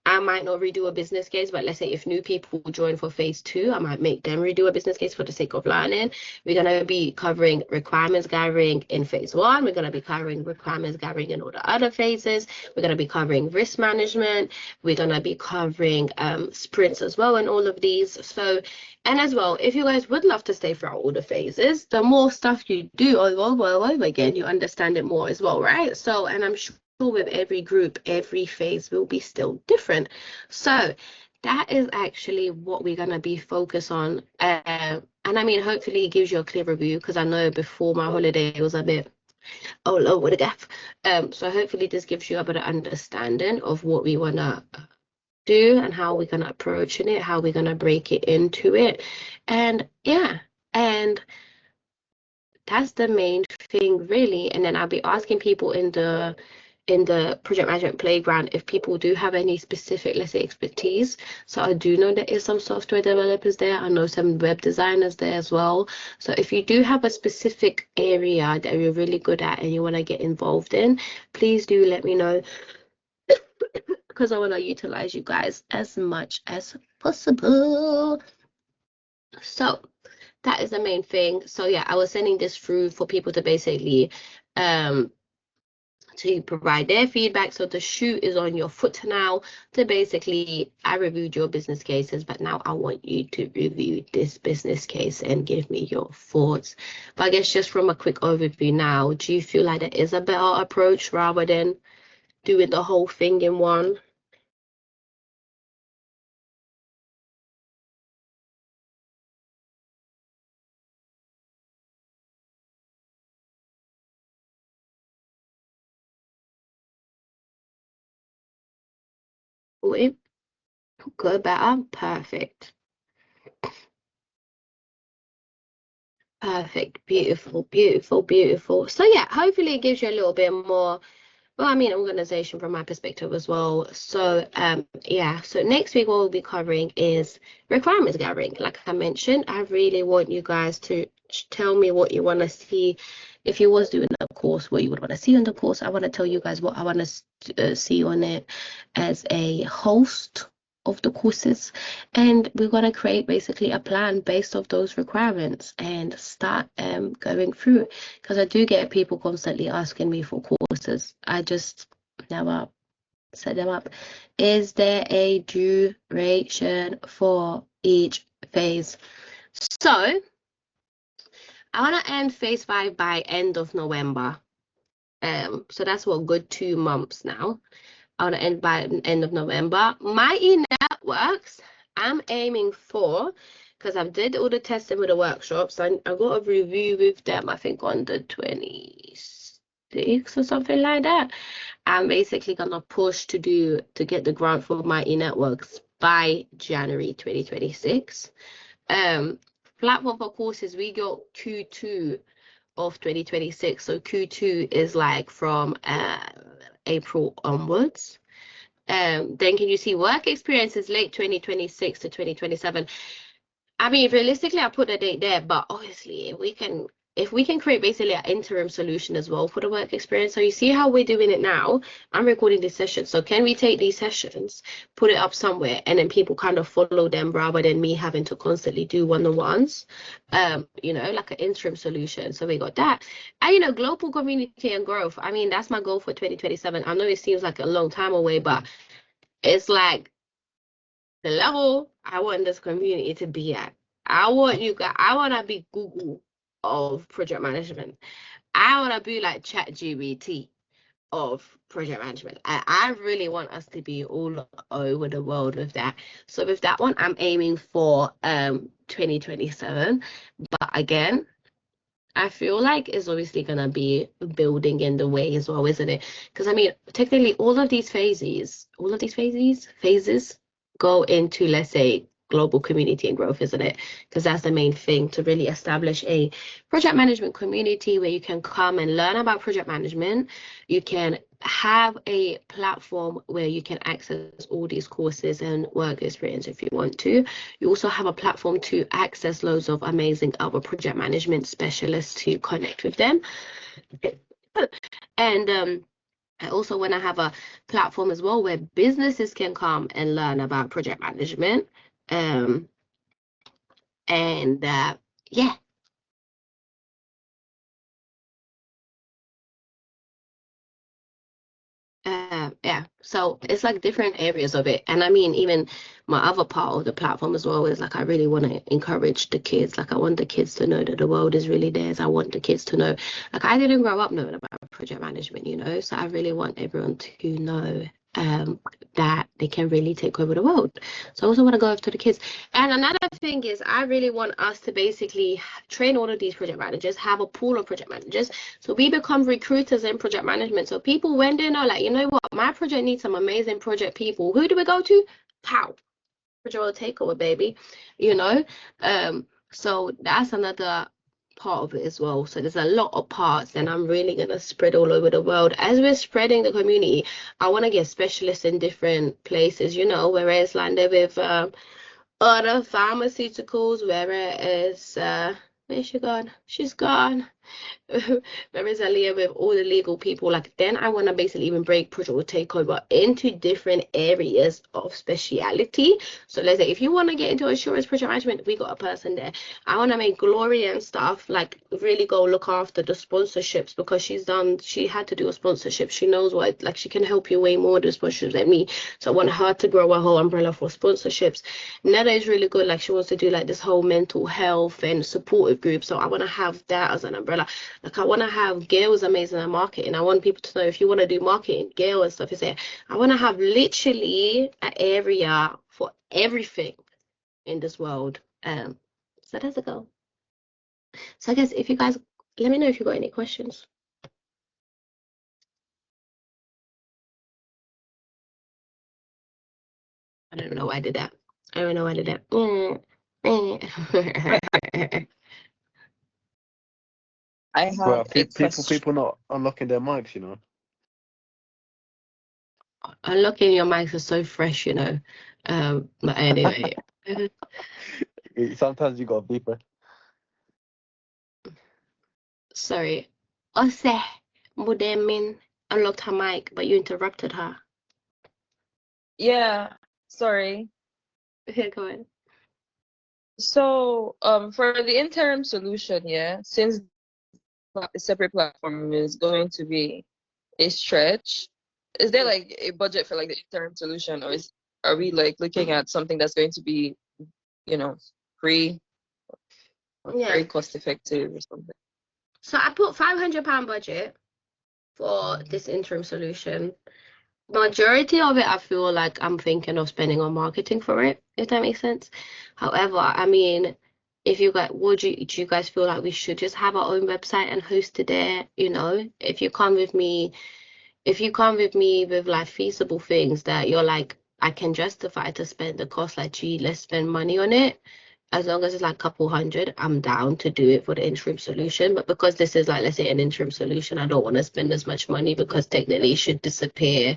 I might not redo a business case, but let's say if new people join for phase 2, I might make them redo a business case for the sake of learning. We're going to be covering requirements gathering in phase 1. We're going to be covering requirements gathering in all the other phases. We're going to be covering risk management. We're going to be covering sprints as well in all of these. So, and as well, if you guys would love to stay throughout all the phases, the more stuff you do over again, you understand it more as well, right? So, and I'm sure with every group, every phase will be still different. So that is actually what we're going to be focused on. And I mean, hopefully it gives you a clearer view, because I know before my holiday it was a bit all over the gaff. So hopefully this gives you a better understanding of what we want to do and how we're going to approach it, how we're going to break it into it. And yeah, and that's the main thing really. And then I'll be asking people in the project management playground if people do have any specific, let's say, expertise. So I do know there is some software developers there. I know some web designers there as well. So if you do have a specific area that you're really good at and you want to get involved in, please do let me know, because I want to utilize you guys as much as possible. So that is the main thing. So yeah, I was sending this through for people to basically to provide their feedback. So the shoe is on your foot now to basically, I reviewed your business cases, but now I want you to review this business case and give me your thoughts. But I guess just from a quick overview now, do you feel like there is a better approach rather than doing the whole thing in one? Wait, go better. Perfect. Perfect. Beautiful, beautiful, beautiful. So yeah, hopefully it gives you a little bit more, well, I mean, organization from my perspective as well. So yeah, so next week what we'll be covering is requirements gathering. Like I mentioned, I really want you guys to tell me what you want to see. If you was doing a course, what you would want to see on the course. I want to tell you guys what I want to see on it as a host of the courses, and we're going to create basically a plan based off those requirements and start going through, because I do get people constantly asking me for courses. I just never set them up. Is there a duration for each phase? So I want to end phase 5 by end of November. So that's what, good 2 months now. I want to end by the end of November. My e-networks, I'm aiming for, because I've did all the testing with the workshops. I got a review with them, I think on the 26th or something like that. I'm basically gonna push to get the grant for my e-networks by January 2026. Platform for courses, we got Q2 of 2026. So Q2 is like from April onwards. Then can you see work experiences late 2026 to 2027? I mean, realistically, I put a date there, but obviously we can if we can create basically an interim solution as well for the work experience. So you see how we're doing it now. I'm recording these sessions. So can we take these sessions, put it up somewhere, and then people kind of follow them rather than me having to constantly do one-on-ones, you know, like an interim solution. So we got that. And, you know, global community and growth. I mean, that's my goal for 2027. I know it seems like a long time away, but it's like the level I want this community to be at. I want to be Google of project management. I want to be like ChatGPT of project management. I really want us to be all over the world with that. So with that one, I'm aiming for 2027. But again, I feel like it's obviously gonna be building in the way as well, isn't it? Because I mean, technically, all of these phases go into, let's say, global community and growth, isn't it? Because that's the main thing, to really establish a project management community where you can come and learn about project management. You can have a platform where you can access all these courses and work experience if you want to. You also have a platform to access loads of amazing other project management specialists to connect with them. And I also want to have a platform as well where businesses can come and learn about project management. And yeah. Yeah, so it's like different areas of it. And I mean, even my other part of the platform as well is like I really want to encourage the kids. Like I want the kids to know that the world is really theirs. I want the kids to know, like I didn't grow up knowing about project management, you know, so I really want everyone to know that they can really take over the world. So I also want to go after the kids. And another thing is I really want us to basically train all of these project managers, have a pool of project managers, so we become recruiters in project management. So people, when they know, like, you know what, my project needs some amazing project people, who do we go to? Pow, project world takeover, baby, you know. So that's another part of it as well. So there's a lot of parts, and I'm really gonna spread all over the world. As we're spreading the community, I want to get specialists in different places, you know, whereas like with other pharmaceuticals, whereas where's she gone? She's gone. Whereas Aaliyah with all the legal people, like then I want to basically even break project will take over into different areas of speciality. So let's say if you want to get into insurance project management, we got a person there. I want to make Gloria and stuff like really go look after the sponsorships, because she had to do a sponsorship. She knows what, like she can help you way more with the sponsorships than me. So I want her to grow a whole umbrella for sponsorships. Netta is really good, like she wants to do like this whole mental health and supportive group. So I want to have that as an umbrella. Like I want to have Gail is amazing at marketing. I want people to know, if you want to do marketing, Gail and stuff is there. I want to have literally an area for everything in this world. So that's a goal. So I guess if you guys, let me know if you got any questions. I don't know why I did that. I don't know why I did that. I have Well, a question. people not unlocking their mics, you know. Unlocking your mics is so fresh, you know. But anyway. Sometimes you got a beeper. Sorry. Ose Mudemin unlocked her mic, but you interrupted her. Yeah, sorry. Here, go ahead. So, for the interim solution, yeah, since a separate platform is going to be a stretch, is there like a budget for like the interim solution, or are we like looking at something that's going to be, you know, free or very cost effective or something? So I put £500 budget for this interim solution. Majority of it, I feel like I'm thinking of spending on marketing for it, if that makes sense. However, I mean, if you guys, do you guys feel like we should just have our own website and host it there? You know, if you come with me with like feasible things that you're like, I can justify to spend the cost, like, gee, let's spend money on it. As long as it's like a couple hundred, I'm down to do it for the interim solution. But because this is like, let's say, an interim solution, I don't want to spend as much money, because technically it should disappear,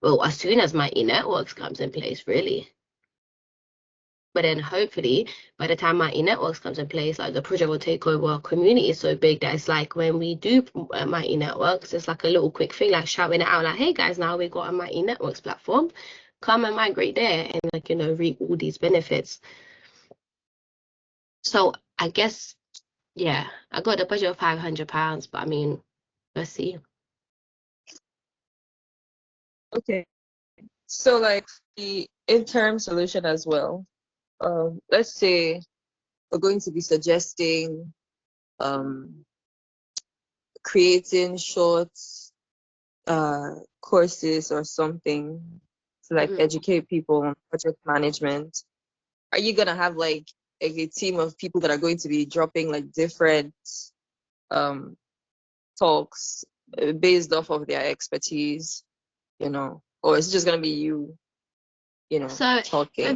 well, as soon as my e-networks comes in place, really. But then hopefully by the time Mighty Networks comes in place, like the project will take over, our community is so big that it's like when we do Mighty Networks, it's like a little quick thing, like shouting it out, like, hey guys, now we got a Mighty Networks platform, come and migrate there and like, you know, reap all these benefits. So I guess, yeah, I got the budget of £500, but I mean, let's see. Okay. So like the interim solution as well. Let's say we're going to be suggesting creating short courses or something to like educate people on project management. Are you gonna have like a team of people that are going to be dropping like different talks based off of their expertise, you know, or is it just gonna be you know, So talking?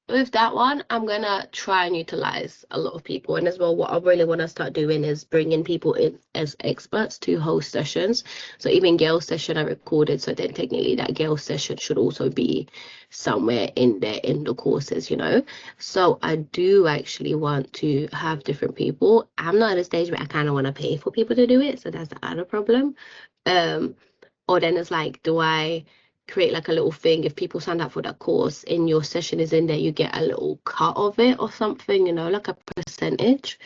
with that one, I'm gonna try and utilize a lot of people. And as well, what I really want to start doing is bringing people in as experts to host sessions. So even Gail's session I recorded, so then technically that Gail's session should also be somewhere in there in the courses, you know. So I do actually want to have different people. I'm not at a stage where I kind of want to pay for people to do it, so that's the other problem. Or then it's like, do I create like a little thing, if people sign up for that course and your session is in there, you get a little cut of it or something, you know, like a percentage.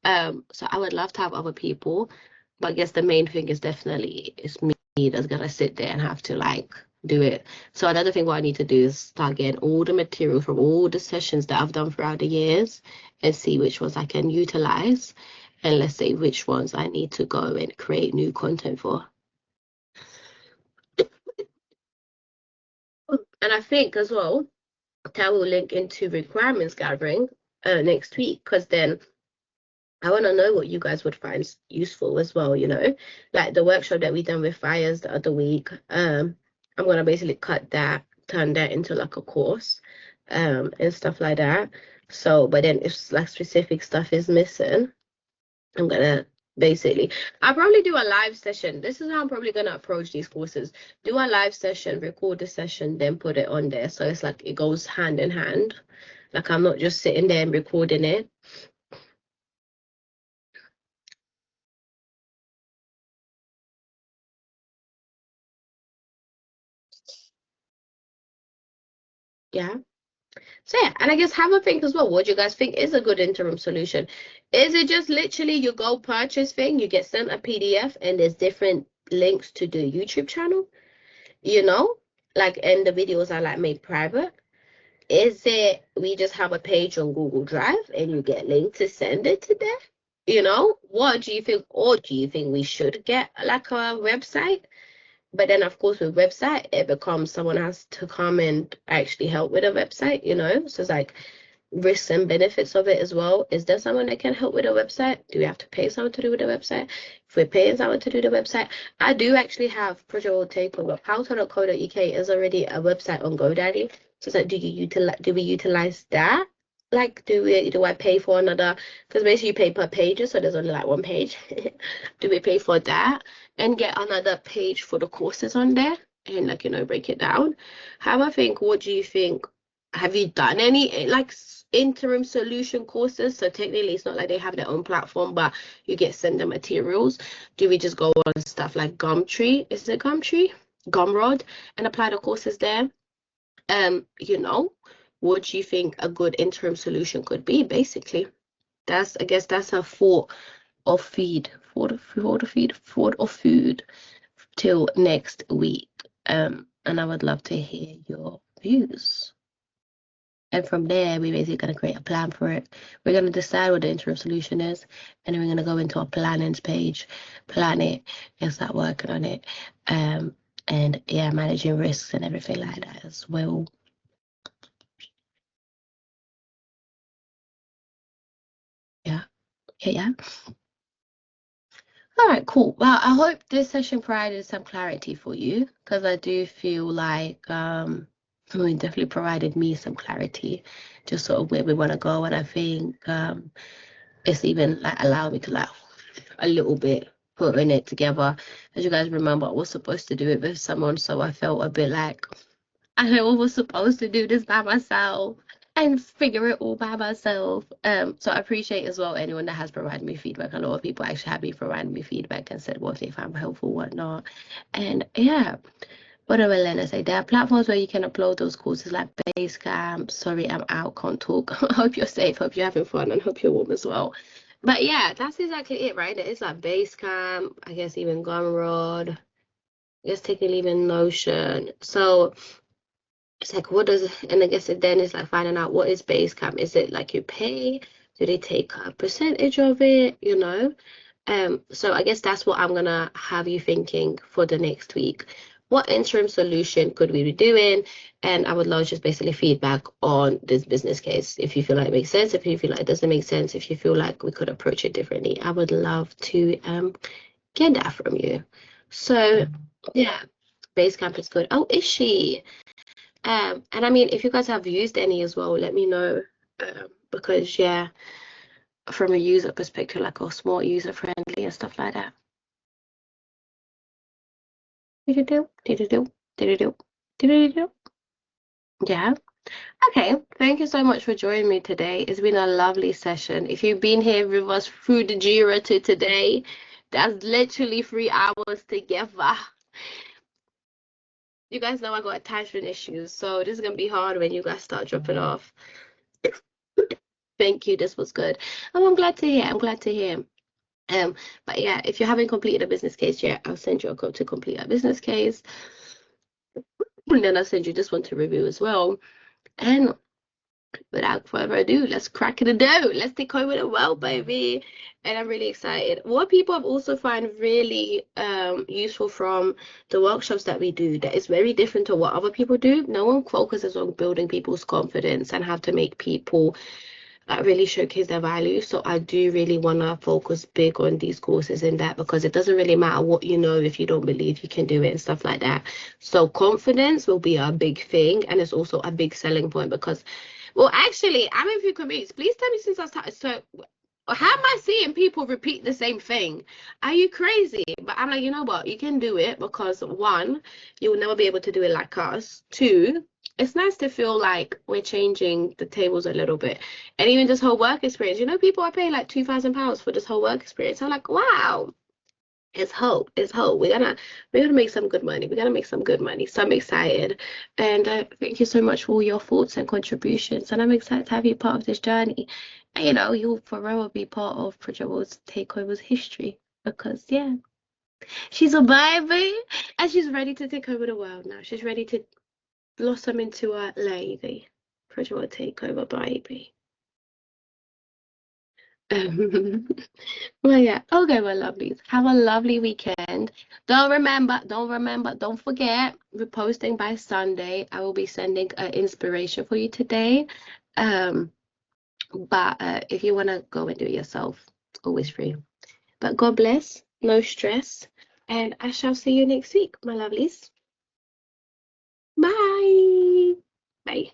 So I would love to have other people, but I guess the main thing is definitely it's me that's gonna sit there and have to like do it. So another thing what I need to do is start getting all the material from all the sessions that I've done throughout the years and see which ones I can utilize, and let's say which ones I need to go and create new content for. And I think as well that will link into requirements gathering next week, because then I want to know what you guys would find useful as well, you know, like the workshop that we done with Fires the other week. I'm gonna basically cut that, turn that into like a course, and stuff like that. So, but then if like specific stuff is missing, I'm gonna basically, I'll probably do a live session. This is how I'm probably gonna approach these courses. Do a live session, record the session, then put it on there. So it's like it goes hand in hand. Like I'm not just sitting there and recording it. Yeah. So yeah, and I guess have a think as well. What do you guys think is a good interim solution? Is it just literally you go purchase thing, you get sent a PDF and there's different links to the YouTube channel, you know? Like, and the videos are like made private. Is it we just have a page on Google Drive and you get linked to send it to them? You know, what do you think? Or do you think we should get like a website? But then, of course, with website, it becomes someone has to come and actually help with a website, you know? So it's like risks and benefits of it as well. Is there someone that can help with a website? Do we have to pay someone to do with the website? If we're paying someone to do the website, I do actually have Project Will Takeover. Powter.co.uk is already a website on GoDaddy. So it's like, do we utilize that? Like, do I pay for another? Because basically you pay per page, so there's only like one page. Do we pay for that and get another page for the courses on there and like, you know, break it down? How I think, what do you think? Have you done any like interim solution courses? So technically it's not like they have their own platform, but you get sent the materials. Do we just go on stuff like Gumtree? Is it Gumtree? Gumroad, and apply the courses there? You know, what do you think a good interim solution could be? Basically, I guess that's a thought of food till next week. And I would love to hear your views. And from there, we're basically going to create a plan for it. We're going to decide what the interim solution is, and then we're going to go into our plannings page, plan it, and start working on it. And yeah, managing risks and everything like that as well. Yeah. All right, cool. Well, I hope this session provided some clarity for you, because I do feel like it definitely provided me some clarity, just sort of where we want to go. And I think it's even like allowed me to like a little bit putting it together. As you guys remember, I was supposed to do it with someone, so I felt a bit like I was supposed to do this by myself. and figure it all by myself. So I appreciate as well anyone that has provided me feedback. A lot of people actually have been providing me feedback and said what they found helpful, whatnot. And yeah, what do I learn? I say there are platforms where you can upload those courses like Basecamp. Sorry, I'm out, can't talk. Hope you're safe, hope you're having fun, and hope you're warm as well. But yeah, that's exactly it, right? It's like Basecamp, I guess even Gumroad, I guess technically even Notion. So it's like, what does, and I guess then it's like finding out what is Basecamp. Is it like you pay? Do they take a percentage of it? You know? So I guess that's what I'm gonna have you thinking for the next week. What interim solution could we be doing? And I would love just basically feedback on this business case. If you feel like it makes sense, if you feel like it doesn't make sense, if you feel like we could approach it differently, I would love to get that from you. So yeah, Basecamp is good. Oh, is she? And I mean, if you guys have used any as well, let me know. Because yeah, from a user perspective, like a small user friendly and stuff like that. Do-do-do, do-do-do, do-do-do, do-do-do. Yeah. Okay. Thank you so much for joining me today. It's been a lovely session. If you've been here with us through the Jira to today, that's literally 3 hours together. You guys know I got attachment issues, so this is gonna be hard when you guys start dropping off. Thank you. This was good. Oh, I'm glad to hear. I'm glad to hear. But yeah, if you haven't completed a business case yet, I'll send you a code to complete a business case. And then I'll send you this one to review as well. And without further ado, let's crack the dough. Let's take over the world, baby. And I'm really excited. What people have also find really useful from the workshops that we do that is very different to what other people do. No one focuses on building people's confidence and how to make people really showcase their value. So I do really want to focus big on these courses in that, because it doesn't really matter what you know if you don't believe you can do it and stuff like that. So confidence will be a big thing, and it's also a big selling point because, well, actually, I'm a few comedians. Please tell me since I started. So how am I seeing people repeat the same thing? Are you crazy? But I'm like, you know what? You can do it because one, you will never be able to do it like us. Two, it's nice to feel like we're changing the tables a little bit. And even this whole work experience, you know, people are paying like £2,000 for this whole work experience. I'm like, wow, it's hope. It's hope. We're gonna make some good money. We're gonna make some good money. So I'm excited. And thank you so much for all your thoughts and contributions. And I'm excited to have you part of this journey. And, you know, you'll forever be part of Project World's Takeover's history. Because yeah, she's a baby and she's ready to take over the world now. She's ready to blossom into a lady. Project World Takeover, baby. Well, yeah. Okay, my lovelies. Have a lovely weekend. Don't forget, we're posting by Sunday. I will be sending an inspiration for you today. But if you want to go and do it yourself, it's always free. But God bless, no stress, and I shall see you next week, my lovelies. Bye. Bye.